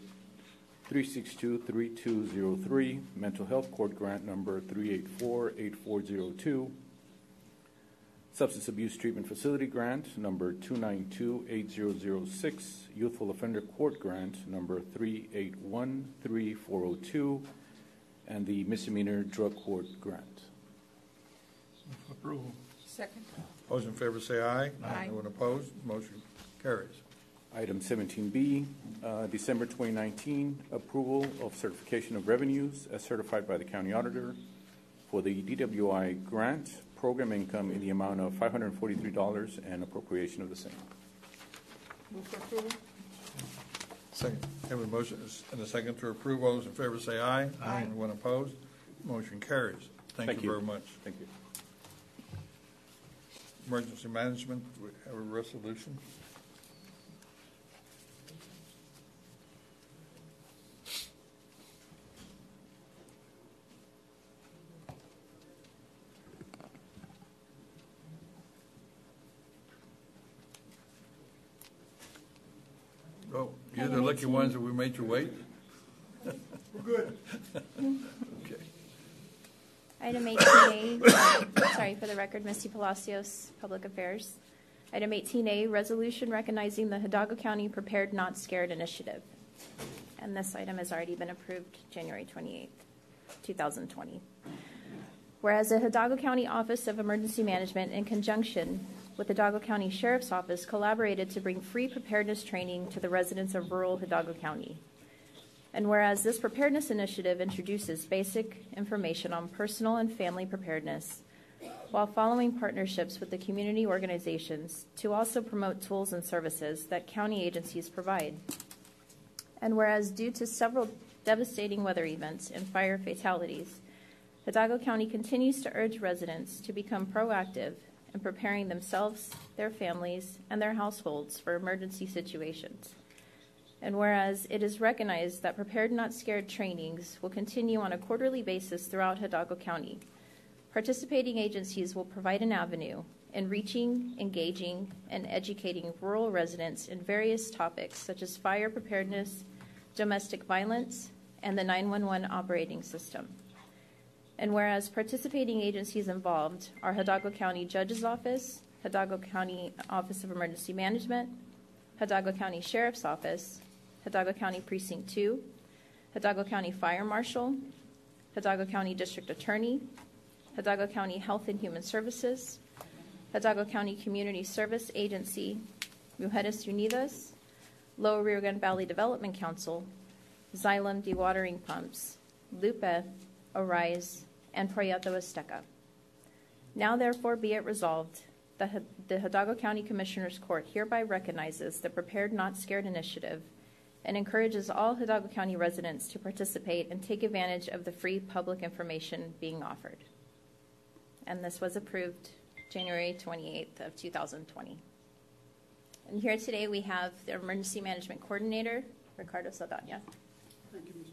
W: 3623203, Mental Health Court Grant number 3848402, Substance Abuse Treatment Facility Grant number 2928006, Youthful Offender Court Grant number 3813402, and the Misdemeanor Drug Court Grant.
J: Approval.
L: Second.
A: All those in favor say aye.
L: Aye.
A: Anyone opposed? Motion carries.
W: Item 17B, December 2019, approval of certification of revenues as certified by the county auditor for the DWI grant, program income in the amount of $543 and appropriation of the same.
L: Move for approval.
A: Second. Have a motion and a second to approve. All those in favor say aye.
L: Aye.
A: Anyone opposed? Motion carries. Thank you very much.
W: Thank you.
A: Emergency Management, we have a resolution. Oh, you're the lucky ones that we made you wait?
D: We're good.
A: Okay.
G: Item 18A, sorry, for the record, Misty Palacios, Public Affairs. Item 18A, resolution recognizing the Hidalgo County Prepared Not Scared Initiative. And this item has already been approved January 28th, 2020. Whereas the Hidalgo County Office of Emergency Management, in conjunction with the Hidalgo County Sheriff's Office, collaborated to bring free preparedness training to the residents of rural Hidalgo County. And whereas this preparedness initiative introduces basic information on personal and family preparedness, while following partnerships with the community organizations to also promote tools and services that county agencies provide. And whereas due to several devastating weather events and fire fatalities, Hidalgo County continues to urge residents to become proactive in preparing themselves, their families, and their households for emergency situations. And whereas it is recognized that Prepared Not Scared trainings will continue on a quarterly basis throughout Hidalgo County, participating agencies will provide an avenue
P: in reaching, engaging, and educating rural residents in various topics such as fire preparedness, domestic violence, and the 911 operating system. And whereas participating agencies involved are Hidalgo County Judge's Office, Hidalgo County Office of Emergency Management, Hidalgo County Sheriff's Office, Hidalgo County Precinct 2, Hidalgo County Fire Marshal, Hidalgo County District Attorney, Hidalgo County Health and Human Services, Hidalgo County Community Service Agency, Mujeres Unidas, Lower Rio Grande Valley Development Council, Xylem Dewatering Pumps, Lupe, Arise, and Proyecto Azteca. Now therefore be it resolved that the Hidalgo County Commissioners Court hereby recognizes the Prepared Not Scared initiative and encourages all Hidalgo County residents to participate and take advantage of the free public information being offered. And this was approved January 28th of 2020. And here today we have the Emergency Management Coordinator, Ricardo Saldana.
Q: Thank you, Mr.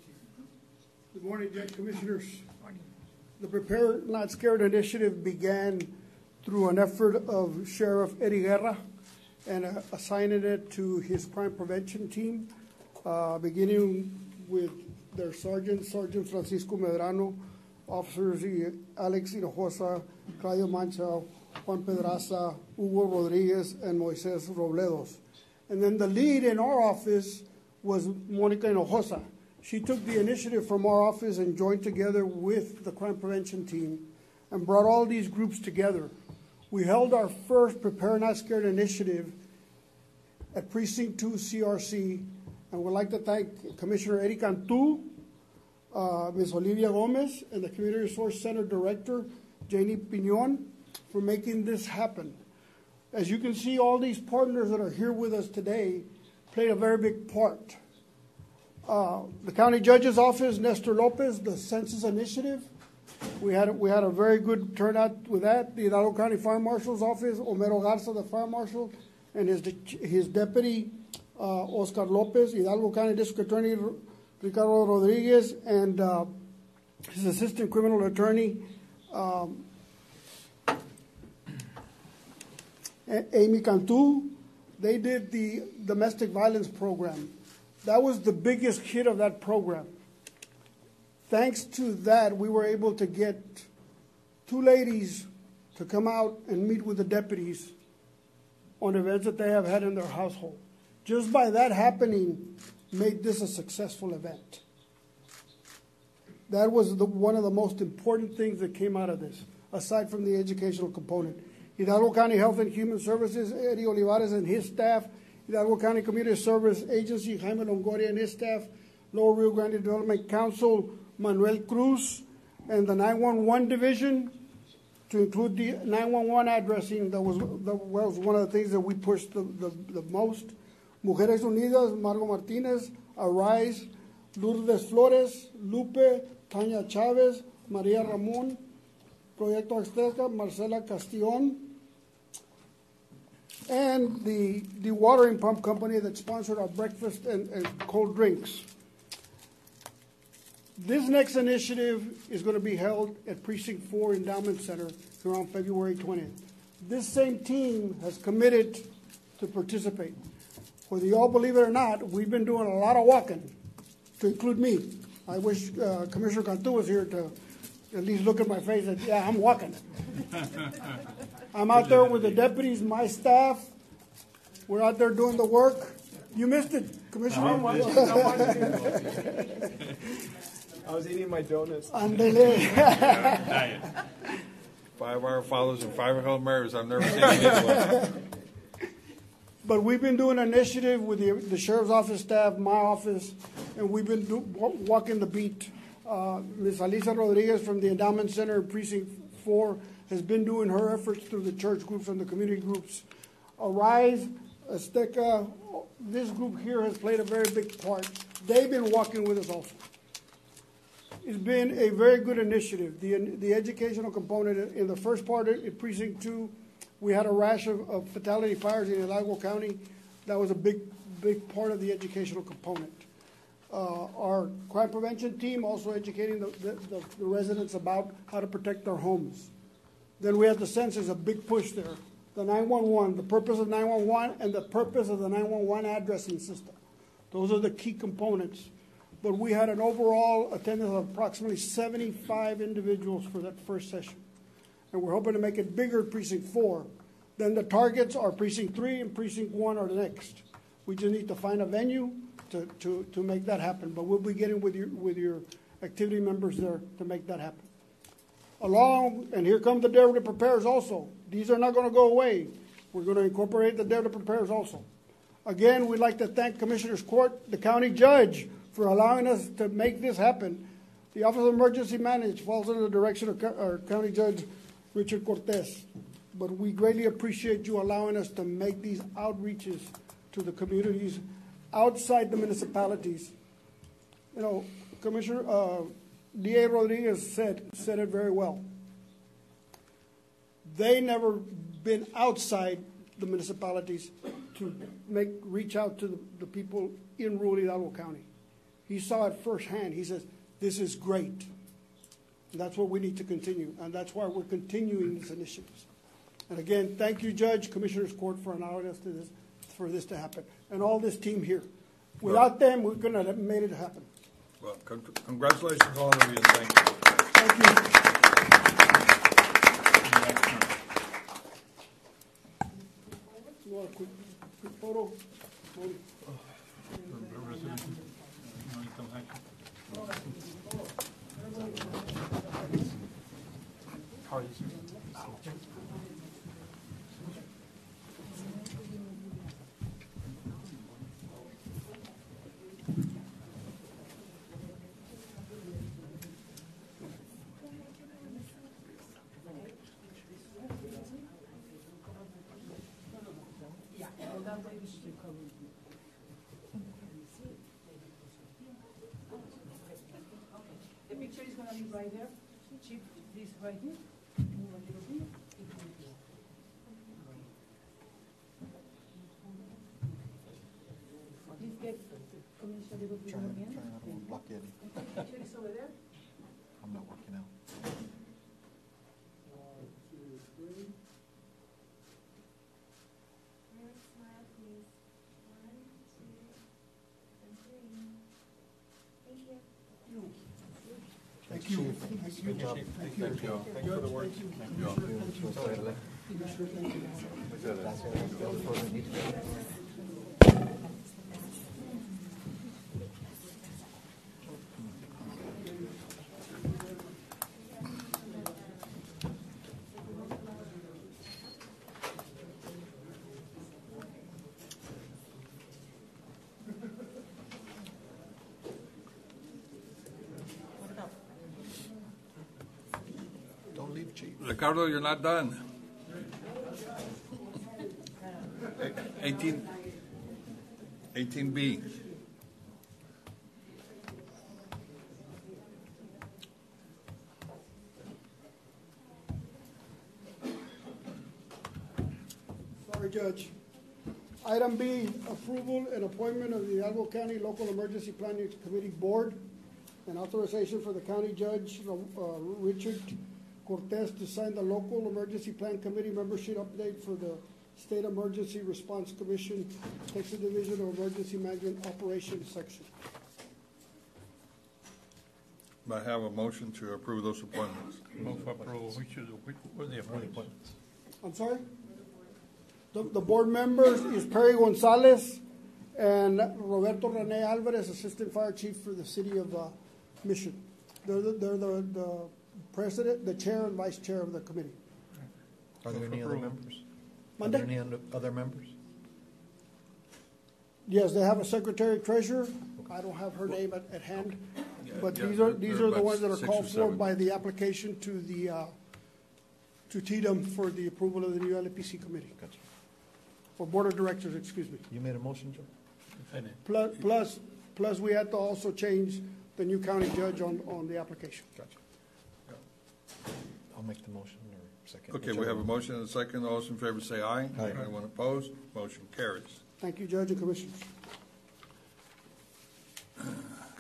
Q: Good morning, Judge Commissioners. The Prepare Not Scared initiative began through an effort of Sheriff Eddie Guerra and assigning it to his crime prevention team, beginning with their Sergeant Francisco Medrano, Officers Alex Hinojosa, Claudio Mancha, Juan Pedraza, Hugo Rodriguez, and Moises Robledos. And then the lead in our office was Monica Hinojosa. She took the initiative from our office and joined together with the crime prevention team and brought all these groups together. We held our first Prepare Not Scared initiative at Precinct 2 CRC, and we'd like to thank Commissioner Eddie Cantu, Ms. Olivia Gomez, and the Community Resource Center Director, Janie Piñon, for making this happen. As you can see, all these partners that are here with us today played a very big part. The County Judge's Office, Nestor Lopez, the Census Initiative, we had a very good turnout with that. The Hidalgo County Fire Marshal's Office, Homero Garza, the Fire Marshal, and his deputy, Oscar Lopez, Hidalgo County District Attorney, Ricardo Rodriguez, and his Assistant Criminal Attorney, Amy Cantu. They did the domestic violence program. That was the biggest hit of that program. Thanks to that, we were able to get 2 ladies to come out and meet with the deputies on events that they have had in their household. Just by that happening, made this a successful event. That was one of the most important things that came out of this, aside from the educational component. Hidalgo County Health and Human Services, Eddie Olivares and his staff, Hidalgo County Community Service Agency, Jaime Longoria and his staff, Lower Rio Grande Development Council, Manuel Cruz, and the 911 Division, to include the 911 addressing. That was one of the things that we pushed the most. Mujeres Unidas, Margo Martinez, Arise, Lourdes Flores, Lupe, Tanya Chavez, Maria Ramon, Proyecto Azteca, Marcela Castillon, and the watering pump company that sponsored our breakfast and cold drinks. This next initiative is going to be held at Precinct 4 Endowment Center around February 20th. This same team has committed to participate. Whether you all believe it or not, we've been doing a lot of walking, to include me. I wish Commissioner Cantu was here to at least look at my face and, yeah, I'm walking. I'm out there with the deputies, my staff. We're out there doing the work. You missed it, Commissioner.
J: I was eating my donuts.
A: 5-hour follows and 5 Hail Marys. I've never seen it.
Q: But we've been doing an initiative with the Sheriff's Office staff, my office, and we've been walking the beat. Ms. Alisa Rodriguez from the Endowment Center in Precinct 4 has been doing her efforts through the church groups and the community groups. Arise, Azteca, this group here has played a very big part. They've been walking with us also. It's been a very good initiative. The educational component, in the first part in Precinct 2, we had a rash of fatality fires in Hidalgo County. That was a big part of the educational component. Our crime prevention team also educating the residents about how to protect their homes. Then we had the census, a big push there. the 911, the purpose of 911, and the purpose of the 911 addressing system. Those are the key components. But we had an overall attendance of approximately 75 individuals for that first session. And we're hoping to make it bigger at Precinct 4. Then the targets are Precinct 3 and Precinct 1 are the next. We just need to find a venue to make that happen. But we'll be getting with your activity members there to make that happen. Along, and here come the Dare to Prepares also. These are not going to go away. We're going to incorporate the Dare to Prepares also. Again, we'd like to thank Commissioners Court, the county judge, for allowing us to make this happen. The Office of Emergency Management falls under the direction of our County Judge Richard Cortez. But we greatly appreciate you allowing us to make these outreaches to the communities outside the municipalities. You know, Commissioner D.A. Rodriguez said it very well. They never been outside the municipalities to reach out to the people in rural Hidalgo County. He saw it firsthand. He says, this is great. And that's what we need to continue. And that's why we're continuing these initiatives. And again, thank you, Judge, Commissioners Court, for allowing us for this to happen. And all this team here. Without them, we couldn't have made it happen.
A: Well, congratulations, all of you, and thank you.
Q: Thank you. You want a quick photo?
J: How are you, sir?
F: The picture is going to be right there. Chief, this right here. Move a little bit. Please get Commissioner a little bit more in. The picture is over there.
K: I'm not working out.
Q: Thank you.
J: Thank you. Thank you. Thank you for the work.
K: Don't leave, Chief.
A: Ricardo, you're not done. 18B.
Q: Sorry, Judge. Item B, approval and appointment of the Hidalgo County Local Emergency Planning Committee Board and authorization for the County Judge, Richard Cortez, to sign the Local Emergency Plan Committee membership update for the State Emergency Response Commission, Texas Division of Emergency Management Operations Section.
A: I have a motion to approve those appointments.
C: Move for approval. Which were the appointments?
Q: I'm sorry? The board members is Perry Gonzalez and Roberto Rene Alvarez, Assistant Fire Chief for the City of Mission. They're the president, the chair, and vice chair of the committee.
K: Are there any other members? Are
Q: Monday?
K: there any other members?
Q: Yes, they have a secretary treasurer. I don't have her name at hand, but
A: yeah,
Q: these
A: there
Q: are
A: are
Q: the ones that are
A: 6 or
Q: called for
A: 7.
Q: by the application to the to TDM for the approval of the new LAPC committee.
K: Gotcha.
Q: For board of directors, excuse me.
K: You made a motion, Joe?
Q: Plus, we had to also change the new county judge on the application.
K: Gotcha. I'll make the motion or second.
A: Okay, we have a motion and a second. All those in favor say aye.
K: Aye.
A: Anyone opposed? Motion carries.
Q: Thank you, Judge and Commissioners.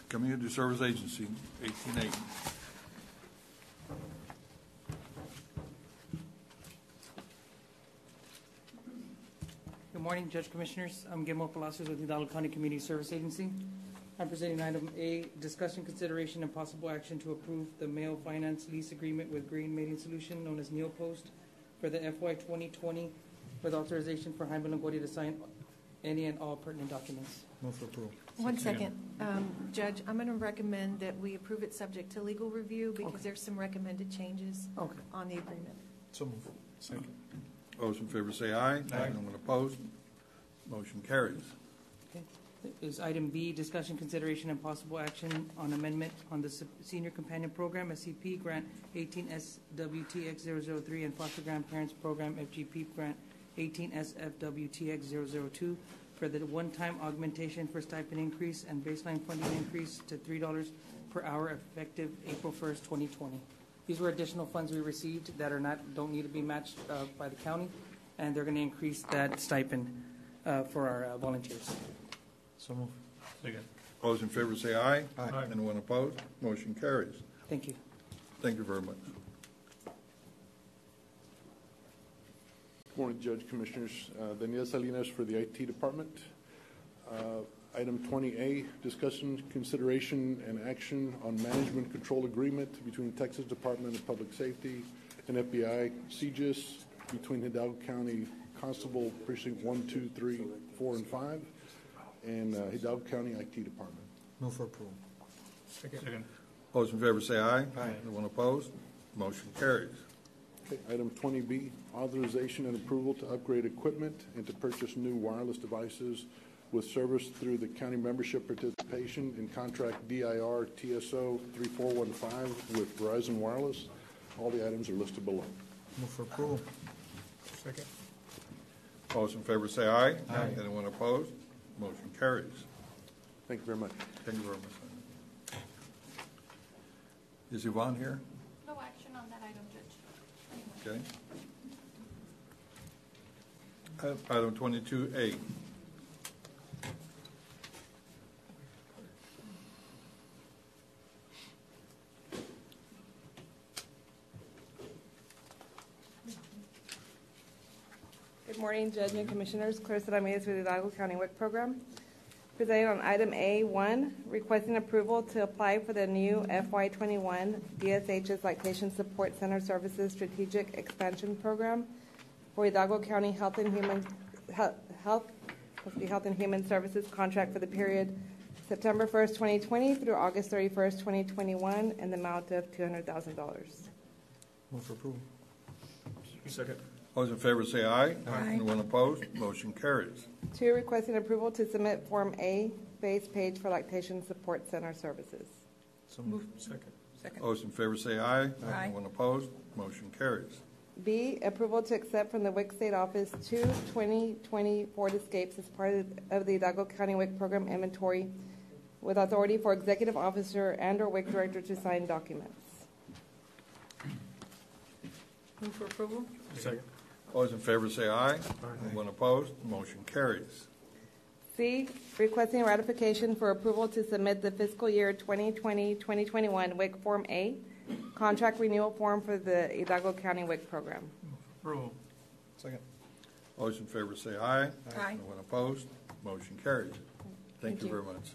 A: Community Service Agency, 18A.
E: morning, Judge Commissioners. I'm Guillermo Palacios with Hidalgo County Community Service Agency. I'm presenting item A, discussion, consideration, and possible action to approve the mail finance lease agreement with Green Mailing Solution, known as NeoPost, for the FY 2020, with authorization for Jaime Longoria to sign any and all pertinent documents.
K: Move for approval.
R: One second. Judge, I'm going to recommend that we approve it subject to legal review because there's some recommended changes on the agreement.
K: So move.
A: Second. Those in favor say aye. Aye. Anyone opposed? Motion carries.
E: Okay. Is item B, discussion, consideration, and possible action on amendment on the Senior Companion Program, SCP, Grant 18SWTX003, and Foster Grandparents Program, FGP, Grant 18SFWTX002, for the one-time augmentation for stipend increase and baseline funding increase to $3 per hour effective April 1st, 2020. These were additional funds we received that don't need to be matched by the county, and they're going to increase that stipend for our volunteers.
K: So move.
C: Second.
A: All those in favor say aye.
C: Aye.
A: Anyone opposed? Motion carries.
E: Thank you.
A: Thank you very much.
S: Good morning, Judge, Commissioners. Daniel Salinas for the IT Department. Item 20A, discussion, consideration, and action on management control agreement between Texas Department of Public Safety and FBI, CGIS, between Hidalgo County Constable Precinct 1, 2, 3, 4, and 5, and Hidalgo County IT Department.
K: Move for approval.
C: Second.
A: All those in favor say aye.
K: Aye.
A: Anyone opposed? Motion carries.
S: Okay, item 20B, authorization and approval to upgrade equipment and to purchase new wireless devices with service through the county membership participation in contract DIR TSO 3415 with Verizon Wireless. All the items are listed below.
K: Move for approval.
C: Second.
A: All those in favor say aye.
K: Aye.
A: Anyone opposed? Motion carries.
S: Thank you very much.
A: Thank you very much. Is Yvonne here?
R: No action on that item, Judge.
A: Okay. Item 22A.
T: Good morning, Judge and Commissioners. Clarissa Ramirez with the Hidalgo County WIC Program. Presenting on item A1, requesting approval to apply for the new FY21 DSH's Lactation Support Center Services Strategic Expansion Program for Hidalgo County Health and Human Services contract for the period September 1st, 2020 through August 31st, 2021, in the amount of $200,000.
K: Move for approval.
C: Second.
A: All those in favor say aye.
T: Aye.
A: Anyone opposed? Motion carries.
T: 2, requesting approval to submit Form A, base page for Lactation Support Center Services.
K: So move.
C: Second.
A: All those in favor say aye.
T: Aye.
A: Anyone opposed? Motion carries.
T: B, approval to accept from the WIC State Office 2 2020 Ford Escapes as part of the Hidalgo County WIC Program inventory with authority for Executive Officer and/or WIC Director to sign documents.
R: Move for approval.
C: Second.
A: All those in favor say aye. Anyone opposed? Motion carries.
T: C, requesting ratification for approval to submit the fiscal year 2020-2021 WIC Form A, contract renewal form for the Hidalgo County WIC program.
C: Approval.
K: Second.
A: All those in favor say aye.
R: Aye.
A: Anyone opposed? Motion carries. Thank you very much.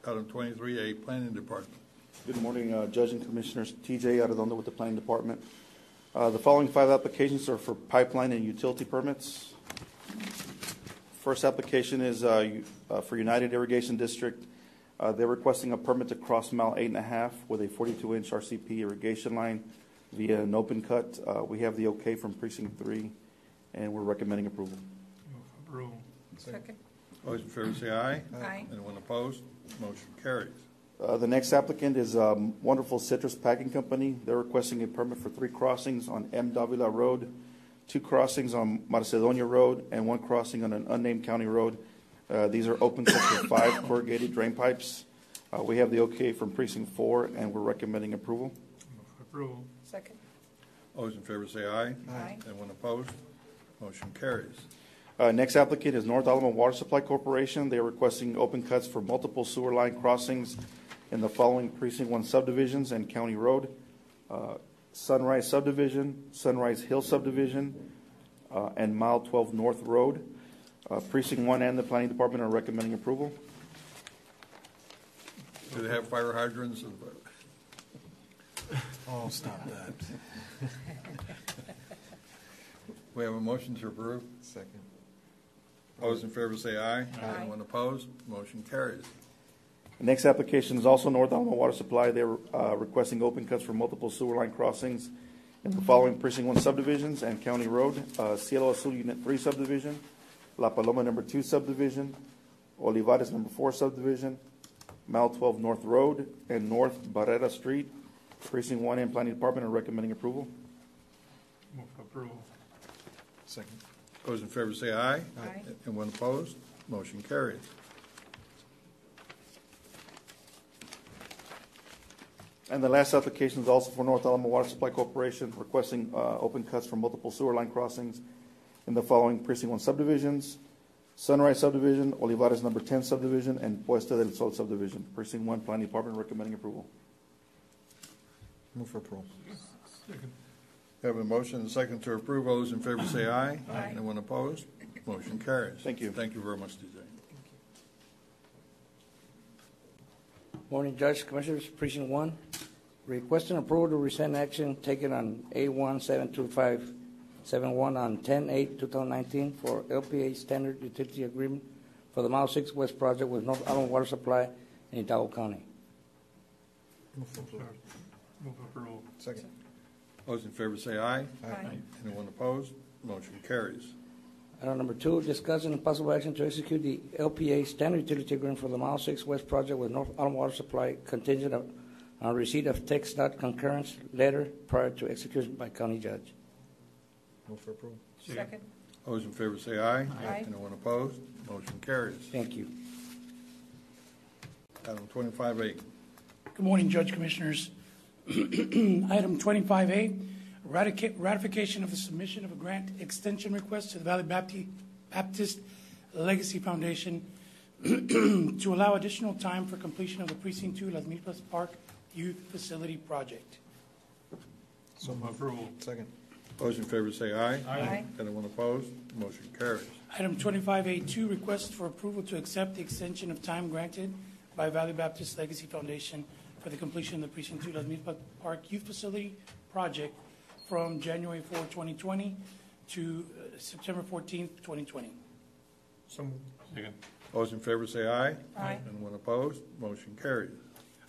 A: Item 23A, Planning Department.
Y: Good morning, Judge and Commissioners. TJ Arredondo with the Planning Department. The following 5 applications are for pipeline and utility permits. First application is for United Irrigation District. They're requesting a permit to cross mile 8.5 with a 42-inch RCP irrigation line via an open cut. We have the okay from Precinct 3, and we're recommending approval.
C: Approval.
R: Second.
A: All those in favor say aye.
R: Aye.
A: Anyone opposed? Motion carries.
Y: The next applicant is Wonderful Citrus Packing Company. They're requesting a permit for 3 crossings on M. Davila Road, 2 crossings on Macedonia Road, and 1 crossing on an unnamed county road. These are open cuts with 5 corrugated drain pipes. We have the okay from Precinct 4, and we're recommending approval.
C: Approval.
R: Second.
A: All those in favor say aye.
R: Aye.
A: Anyone opposed? Motion carries.
Y: Next applicant is North Alamo Water Supply Corporation. They are requesting open cuts for multiple sewer line crossings in the following Precinct 1 subdivisions and County Road: Sunrise Subdivision, Sunrise Hill Subdivision, and Mile 12 North Road. Precinct 1 and the Planning Department are recommending approval.
A: Do they have fire hydrants?
K: Oh, stop that.
A: We have a motion to approve.
K: Second.
A: All those in favor say aye. Anyone opposed? Motion carries.
Y: The next application is also North Alamo Water Supply. They're requesting open cuts for multiple sewer line crossings in the following Precinct 1 subdivisions and County Road: Cielo Azul Unit 3 subdivision, La Paloma number 2 subdivision, Olivares number 4 subdivision, Mile 12 North Road, and North Barrera Street. Precinct 1 and Planning Department are recommending approval.
C: Move for approval.
K: Second.
A: Those in favor say aye.
R: Aye.
A: Anyone opposed? Motion carries.
Y: And the last application is also for North Alamo Water Supply Corporation, requesting open cuts for multiple sewer line crossings in the following Precinct 1 subdivisions: Sunrise Subdivision, Olivares number 10 subdivision, and Puesta del Sol subdivision. Precinct 1, Planning Department recommending approval.
K: Move for approval.
C: Second.
A: Have a motion and a second to approve. All those in favor say aye. Anyone opposed? Motion carries.
Y: Thank you.
A: Thank you very much, DJ.
H: Morning, Judge, Commissioners, Precinct 1. Requesting approval to rescind action taken on A1-72571 on 10/8/2019 for LPA Standard Utility Agreement for the Mile 6 West project with North Alamo Water Supply in Hidalgo County.
C: Move for approval.
K: Second.
A: Those in favor say aye.
R: Aye.
A: Anyone opposed? Motion carries.
H: Item number 2, discussing possible action to execute the LPA Standard Utility Agreement for the Mile 6 West project with North Alamo Water Supply contingent on receipt of TxDOT concurrence letter prior to execution by county judge.
K: Move for approval.
R: Second.
A: Those in favor say aye.
R: Aye.
A: Anyone opposed? Motion carries.
H: Thank you.
A: Item 25A.
I: Good morning, Judge, Commissioners. Item 25A, ratification of the submission of a grant extension request to the Valley Baptist Legacy Foundation to allow additional time for completion of the Precinct 2 Las Milpas Park Youth Facility Project.
C: So move approval.
K: Second.
A: Those in favor say aye.
R: Aye.
A: Anyone opposed? Motion carries.
I: Item 25A2, request for approval to accept the extension of time granted by Valley Baptist Legacy Foundation for the completion of the Precinct 2 Las Milpas Park Youth Facility Project from January 4, 2020 to September 14, 2020.
C: Second.
A: Those in favor say aye.
R: Aye.
A: Anyone opposed? Motion carries.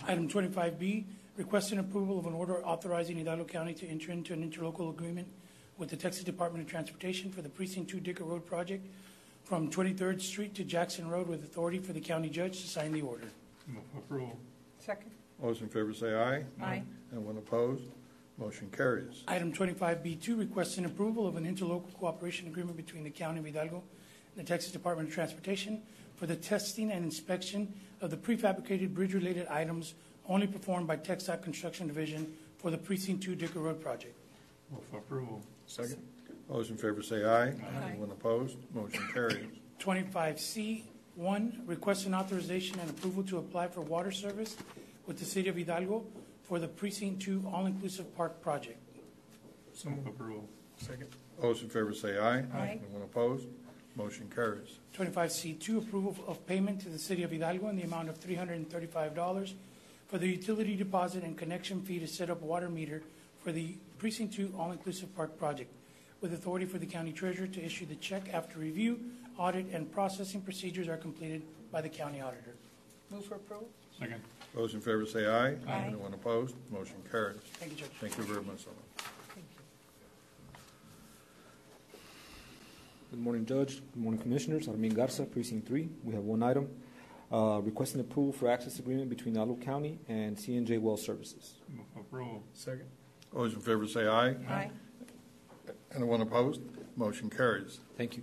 I: Item 25B, requesting approval of an order authorizing Hidalgo County to enter into an interlocal agreement with the Texas Department of Transportation for the Precinct 2 Dicker Road project from 23rd Street to Jackson Road, with authority for the county judge to sign the order.
C: Move approval.
R: Second.
A: Those in favor say aye.
R: Aye.
A: Anyone opposed? Motion carries.
I: Item 25B2, requesting approval of an interlocal cooperation agreement between the County of Hidalgo and the Texas Department of Transportation for the testing and inspection of the prefabricated bridge-related items only performed by TxDOT Construction Division for the Precinct 2 Dicker Road project.
C: Move for approval.
A: Second. Those in favor say aye. Anyone opposed? Motion carries.
I: 25C1, requesting authorization and approval to apply for water service with the City of Hidalgo for the Precinct 2 All-Inclusive Park project.
C: So move approval. Second.
A: Those in favor say aye.
R: Aye.
A: Anyone opposed? Motion carries.
I: 25C2, approval of payment to the City of Hidalgo in the amount of $335 for the utility deposit and connection fee to set up water meter for the Precinct 2 All-Inclusive Park project, with authority for the county treasurer to issue the check after review, audit, and processing procedures are completed by the county auditor.
R: Move for approval.
C: Second.
A: Those in favor say aye.
R: Aye.
A: Anyone opposed? Motion carries.
I: Thank you, Judge.
A: Thank you very much, Solomon.
M: Good morning, Judge. Good morning, Commissioners. Armin Garza, Precinct 3. We have one item, requesting approval for access agreement between Hidalgo County and C&J Well Services.
C: Move approval. Second.
A: Those in favor say aye.
R: Aye.
A: Anyone opposed? Motion carries.
M: Thank you.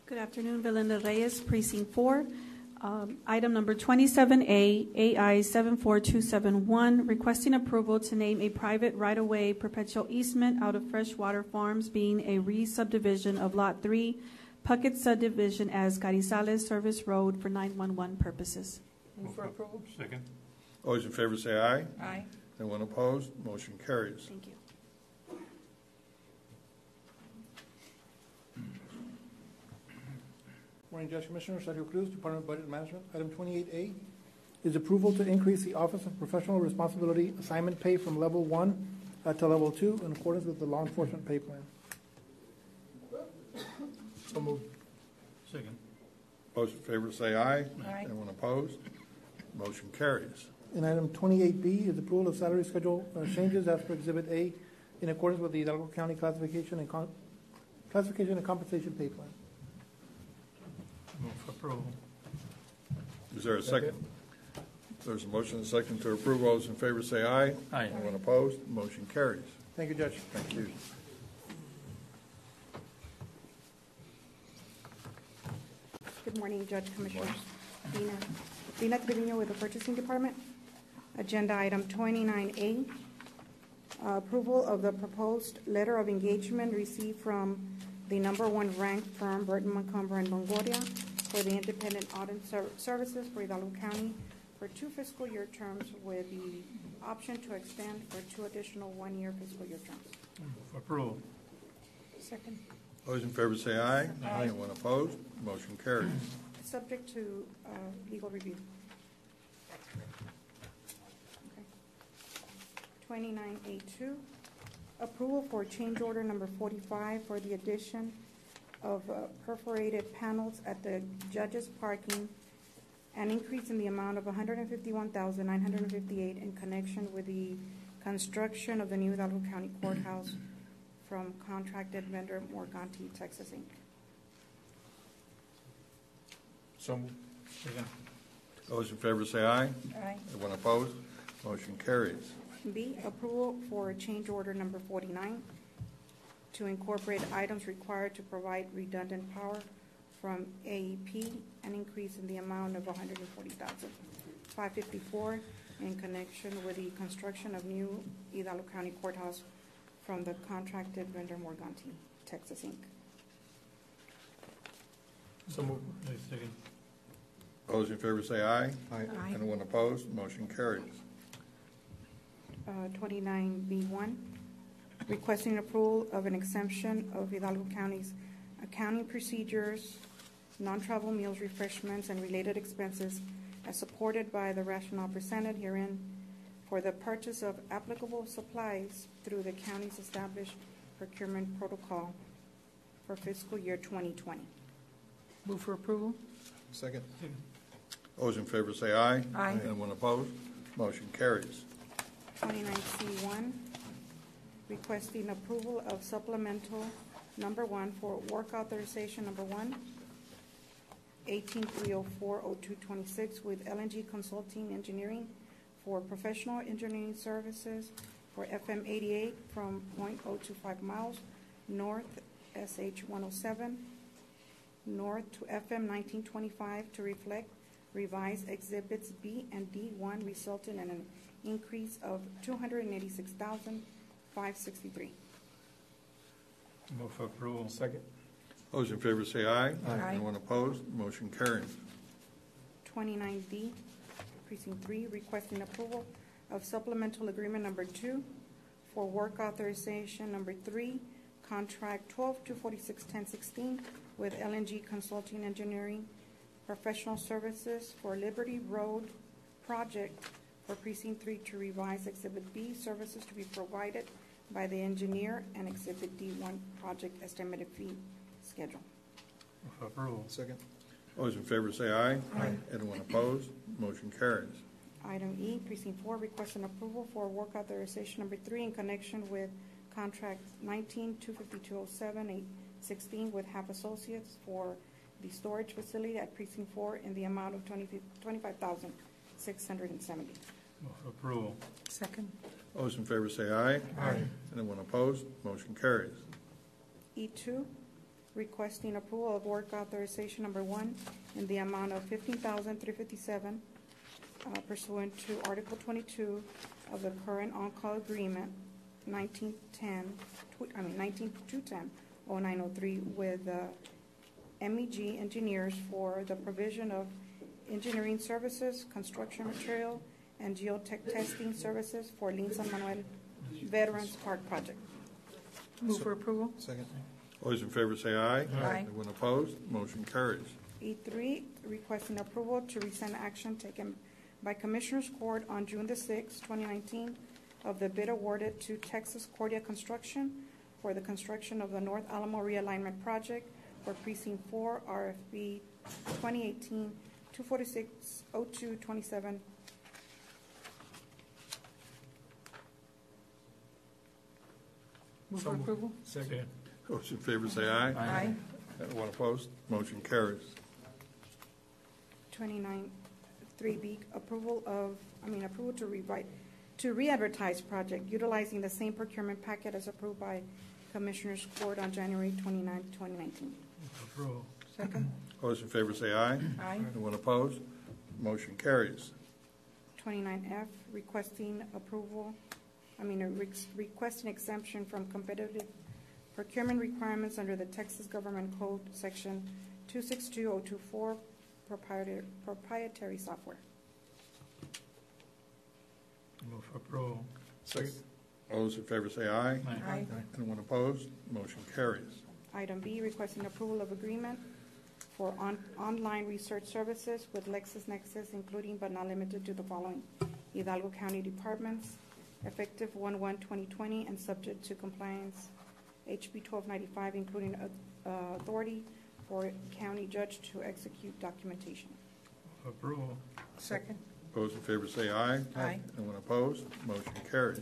V: Good afternoon, Belinda Reyes, Precinct 4. Item number 27A, AI 74271, requesting approval to name a private right-of-way perpetual easement out of Freshwater Farms, being a re-subdivision of Lot 3, Puckett subdivision as Carizales Service Road for 911 purposes.
R: Move for approval.
C: Second.
A: Those in favor say aye.
R: Aye.
A: Anyone opposed? Motion carries.
V: Thank you.
B: Morning, Judge Commissioner. Sergio Cruz, Department of Budget Management. Item 28A is approval to increase the Office of Professional Responsibility assignment pay from level 1 to level 2 in accordance with the law enforcement pay plan.
C: So moved. Second.
A: Those in favor say aye.
R: Aye.
A: Anyone opposed? Motion carries.
B: And item 28B is approval of salary schedule changes as per Exhibit A in accordance with the Hidalgo County classification and compensation pay plan.
C: Move for approval.
A: Is there a second? There's a motion and a second to approve. All those in favor say aye.
C: Aye.
A: Anyone opposed? Motion carries.
B: Thank you, Judge.
A: Thank you.
G: Good morning, Judge Commissioners. Dina Trevino with the Purchasing Department. Agenda item 29A, approval of the proposed letter of engagement received from the #1 ranked firm, Burton Montgomery and Longoria, for the independent audit services for Hidalgo County for 2 fiscal year terms with the option to extend for 2 additional 1-year fiscal year terms.
C: Move for approval.
G: Second.
A: Those in favor say aye.
G: Aye.
A: Anyone opposed? Motion carries.
G: Subject to legal review. Okay. 29A2, approval for change order number 45 for the addition of perforated panels at the judges' parking, an increase in the amount of $151,958 in connection with the construction of the new Hidalgo County Courthouse from contracted vendor Morganti, Texas, Inc.
C: So moved. Second.
A: Those in favor say aye.
G: Aye.
A: Anyone opposed? Motion carries.
G: B, approval for change order number 49 to incorporate items required to provide redundant power from AEP, an increase in the amount of $140,554 in connection with the construction of new Hidalgo County Courthouse from the contracted vendor Morganti, Texas, Inc.
C: So moved. Second.
A: Those in favor say aye.
G: Aye.
A: Anyone opposed? Motion carries.
G: 29B1, requesting approval of an exemption of Hidalgo County's accounting procedures, non-travel meals, refreshments, and related expenses as supported by the rationale presented herein for the purchase of applicable supplies through the county's established procurement protocol for fiscal year 2020.
R: Move for approval.
B: Second.
A: Those in favor say aye.
R: Aye.
A: Anyone opposed? Motion carries.
G: 29C1, requesting approval of supplemental number 1 for work authorization number 1, 183040226 with LNG Consulting Engineering for professional engineering services for FM 88 from .025 miles north SH 107 north to FM 1925 to reflect revised exhibits B and D1, resulting in an increase of $286,563.
C: Move for approval. Second.
A: Those in favor say aye.
G: Aye.
A: Anyone opposed? Motion carries.
G: 29D, Precinct 3, requesting approval of supplemental agreement number 2 for work authorization number 3, contract 12-246-1016 with LNG Consulting Engineering professional services for Liberty Road project for Precinct 3 to revise Exhibit B, services to be provided by the engineer, and Exhibit D1, project estimated fee schedule.
C: Move for approval.
B: Second.
A: Those in favor say aye.
G: Aye.
A: Anyone opposed? Motion carries.
G: Item E, Precinct 4, requesting approval for work authorization number 3 in connection with contract 19-25207-816 with HAP Associates for the storage facility at Precinct 4 in the amount of $25,670.
C: Move for approval.
R: Second.
A: Those in favor say aye.
C: Aye.
A: Anyone opposed? Motion carries.
G: E2, requesting approval of work authorization number 1 in the amount of $15,357 pursuant to Article 22 of the current on-call agreement 19-210-0903 with MEG Engineers for the provision of engineering services, construction material, and geotech testing services for Lin San Manuel Veterans Park Project.
R: Move for approval.
B: Second.
A: Those in favor say aye.
R: Aye.
A: Anyone opposed? Motion carries.
C: E3, requesting approval to rescind action taken by Commissioners Court on June the 6th, 2019, of the bid awarded to Texas Cordia Construction for the construction of the North Alamo Realignment Project for Precinct 4, RFP 2018-246-0227.
E: Move for approval.
J: Second.
A: Those in favor say aye.
E: Aye.
A: Anyone opposed? Motion carries.
C: 29, 3B, approval to re-advertise project utilizing the same procurement packet as approved by Commissioners Court on January 29, 2019.
J: Approval.
C: Second.
A: Those in favor say aye.
C: Aye.
A: Anyone opposed? Motion carries.
C: 29F, requesting exemption from competitive procurement requirements under the Texas Government Code, Section 262024, proprietary software.
J: Move for approval.
A: Second. All those in favor say aye.
C: Aye.
A: Anyone opposed? Motion carries.
C: Item B, requesting approval of agreement for online research services with LexisNexis, including but not limited to the following: Hidalgo County departments, effective 1/1/2020, and subject to compliance, HB 1295, including authority for county judge to execute documentation.
J: Approval.
E: Second.
A: Those in favor say aye.
E: Aye.
A: Anyone opposed? Motion carries.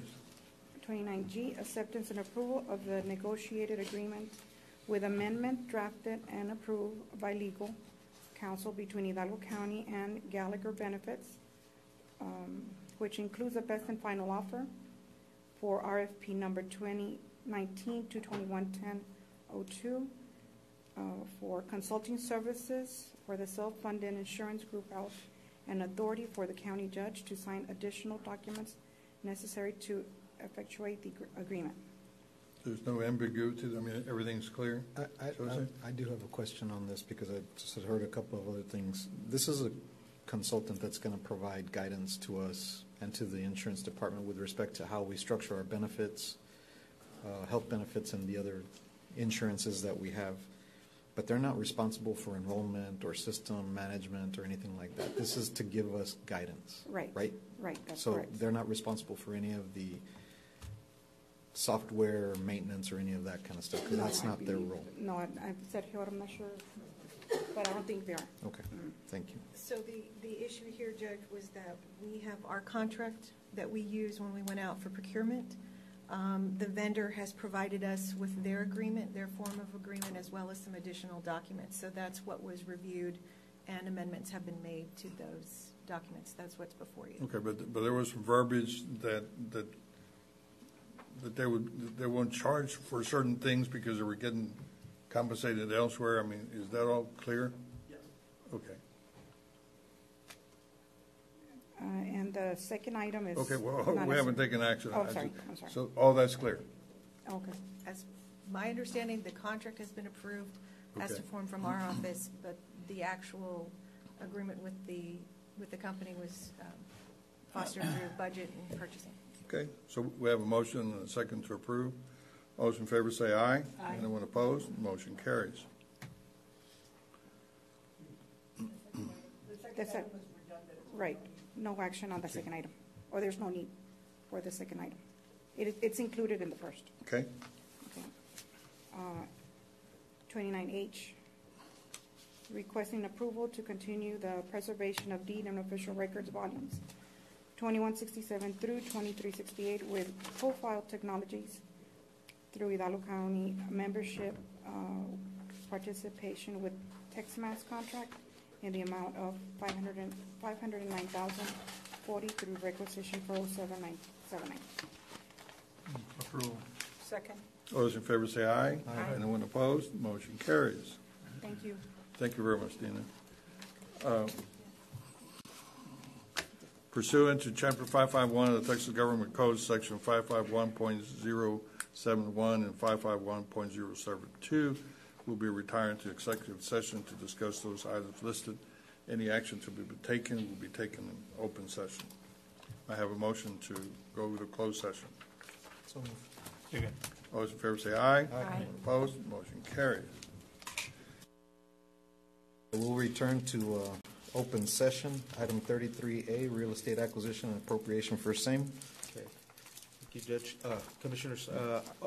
C: 29G, acceptance and approval of the negotiated agreement with amendment drafted and approved by legal counsel between Hidalgo County and Gallagher Benefits, which includes a best and final offer for RFP number 2019-221-1002 for consulting services for the self-funded insurance group health and authority for the county judge to sign additional documents necessary to effectuate the agreement.
A: There's no ambiguity. I mean, everything's clear.
K: I do have a question on this because I just had heard a couple of other things. This is a consultant that's going to provide guidance to us and to the insurance department with respect to how we structure our benefits, health benefits, and the other insurances that we have. But they're not responsible for enrollment or system management or anything like that. This is to give us guidance.
C: Right.
K: Right?
C: Right, that's
K: so
C: correct.
K: They're not responsible for any of the software maintenance or any of that kind of stuff, because that's not their role.
C: No, I said here, I'm not sure, but I don't think they are.
K: Okay, thank you.
R: So the issue here, Judge, was that we have our contract that we use when we went out for procurement. The vendor has provided us with their agreement, their form of agreement, as well as some additional documents. So that's what was reviewed, and amendments have been made to those documents. That's what's before you.
A: Okay, but there was some verbiage that they won't charge for certain things because they were getting compensated elsewhere. I mean, is that all clear?
F: Yes.
A: Okay.
C: And the second item is.
A: Okay, well, we haven't taken action.
C: Oh, sorry, I'm sorry.
A: So all that's clear.
C: Okay.
R: As my understanding, the contract has been approved as to
A: Okay.
R: form from our office, but the actual agreement with the company was fostered through budget and purchasing.
A: Okay, so we have a motion and a second to approve. All those in favor say aye.
R: Aye.
A: Anyone opposed? Motion carries.
C: Right, no action on the second item, or there's no need for the second item. It's included in the first.
A: Okay.
C: 29H, requesting approval to continue the preservation of deed and official records volumes 2167 through 2368 with Profile Technologies through Hidalgo County membership participation with TexMass contract in the amount of $509,040 through requisition 40779.
J: Approval.
R: Second.
A: All those in favor say aye.
R: Aye.
A: Anyone opposed? Motion carries.
C: Thank you.
A: Thank you very much, Dina. Pursuant to Chapter 551 of the Texas Government Code, Section 551.071 and 551.072, we'll be retiring to executive session to discuss those items listed. Any action to be taken will be taken in open session. I have a motion to go to closed session.
K: So moved.
J: Second.
A: All those in favor say aye.
R: Aye.
A: Opposed? Motion carries.
K: We'll return to open session. Item 33A, real estate acquisition and appropriation for same.
L: Okay. Thank you, Judge. Commissioners,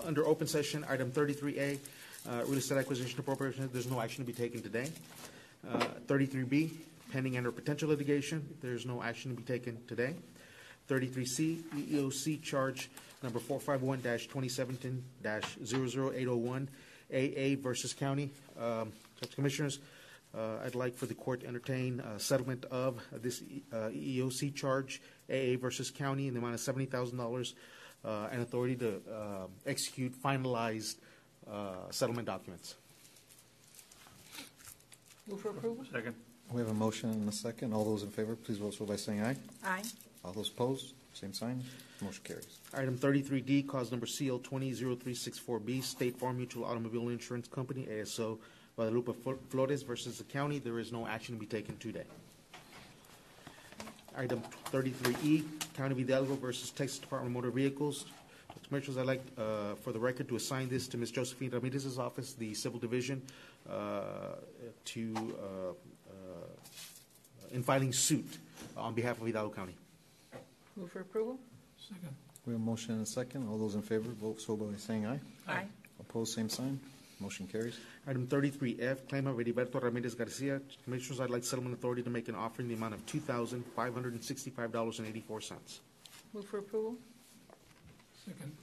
L: under open session, item 33A, real estate acquisition appropriation, there's no action to be taken today. 33B, pending and or potential litigation, there's no action to be taken today. 33C, EEOC charge number 451-2017-00801, AA versus county. Judge Commissioners, I'd like for the court to entertain a settlement of this EEOC charge, AA versus county, in the amount of $70,000, and authority to execute finalized settlement documents.
E: Move for approval.
A: Second.
K: We have a motion and a second. All those in favor, please vote so by saying aye.
E: Aye.
K: All those opposed, same sign. Motion carries.
L: Item 33D, cause number CL 200364B, State Farm Mutual Automobile Insurance Company, ASO Guadalupe Flores versus the county. There is no action to be taken today. Item 33E, County of Hidalgo versus Texas Department of Motor Vehicles. Commissioners, I'd like for the record to assign this to Ms. Josephine Ramirez's office, the Civil Division, in filing suit on behalf of Hidalgo County.
E: Move for approval.
A: Second.
K: We have a motion and a second. All those in favor, vote so by saying aye.
E: Aye.
K: Opposed, same sign. Motion carries.
L: Item 33F, claim of Heriberto Ramirez Garcia. Commissioners, I'd like settlement authority to make an offer in the amount of $2,565.84.
E: Move for approval.
A: Second.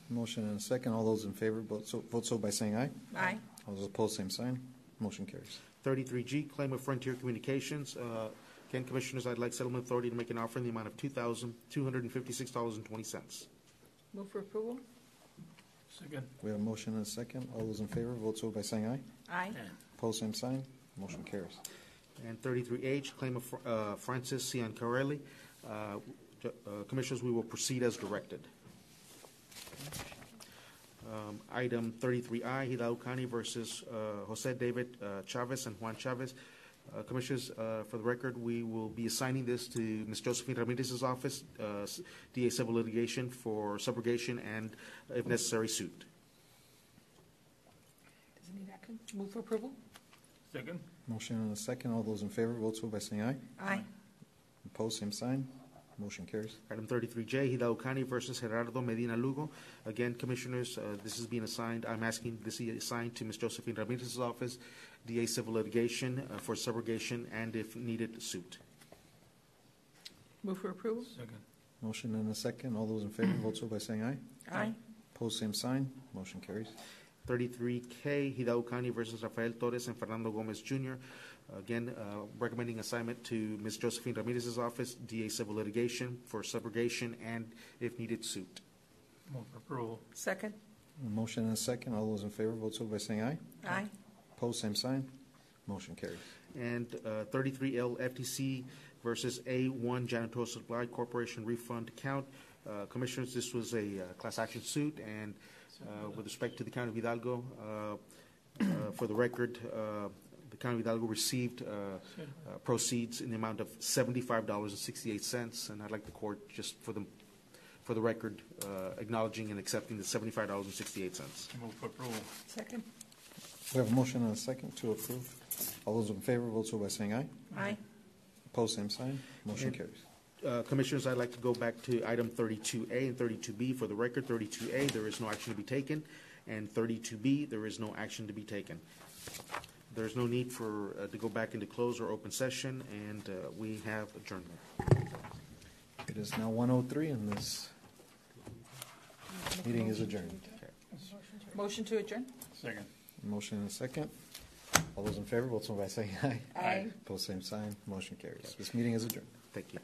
K: Motion and a second. All those in favor, vote so by saying aye.
E: Aye.
K: All those opposed, same sign. Motion carries.
L: 33G, claim of Frontier Communications. Again, Commissioners, I'd like settlement authority to make an offer in the amount of $2,256.20.
E: Move for approval.
A: Second.
K: We have a motion and a second. All those in favor, vote so by saying aye.
E: Aye.
K: Opposed, same sign. Motion carries.
L: And 33H, claim of Francis Ciancarelli. Commissioners, we will proceed as directed. Item 33I, Hidalgo County versus Jose David Chavez and Juan Chavez. Commissioners, for the record, we will be assigning this to Ms. Josephine Ramirez's office, DA Civil Litigation for subrogation and, if necessary, suit.
E: Does it need action? Move for approval.
A: Second.
K: Motion and a second. All those in favor, vote so by saying aye.
E: Aye.
K: Opposed, same sign. Motion carries.
L: Item 33J, Hidalgo County versus Gerardo Medina Lugo. Again, Commissioners, this is being assigned. I'm asking this be assigned to Ms. Josephine Ramirez's office, DA Civil Litigation for subrogation and, if needed, suit.
E: Move for approval.
A: Second.
K: Motion and a second. All those in favor, vote so by saying aye.
E: Aye.
K: Opposed, same sign. Motion carries.
L: 33K, Hidalgo County versus Rafael Torres and Fernando Gomez Jr. Again, recommending assignment to Ms. Josephine Ramirez's office, DA Civil Litigation for subrogation and, if needed, suit.
A: Move for approval.
E: Second.
K: A motion and a second. All those in favor, vote so by saying aye.
E: Aye.
K: Opposed, same sign. Motion carries.
L: And 33L, FTC versus A1 Janitorial Supply Corporation refund account. Commissioners, this was a class action suit, and with respect to the County of Hidalgo, for the record, the County of Hidalgo received proceeds in the amount of $75.68, and I'd like the court, just for the record, acknowledging and accepting the $75.68.
A: Move for approval.
E: Second.
K: We have a motion and a second to approve. All those in favor, vote so by saying aye.
E: Aye.
K: Opposed, same sign. Motion carries.
L: Commissioners, I'd like to go back to item 32A and 32B. For the record, 32A, there is no action to be taken, and 32B, there is no action to be taken. There's no need for to go back into closed or open session, and we have adjournment.
K: It is now 1:03, and this meeting is adjourned.
E: Motion to adjourn.
A: Second.
K: Motion and a second. All those in favor, vote so by saying aye.
E: Aye.
K: Opposed, same sign. Motion carries. This meeting is adjourned.
L: Thank you.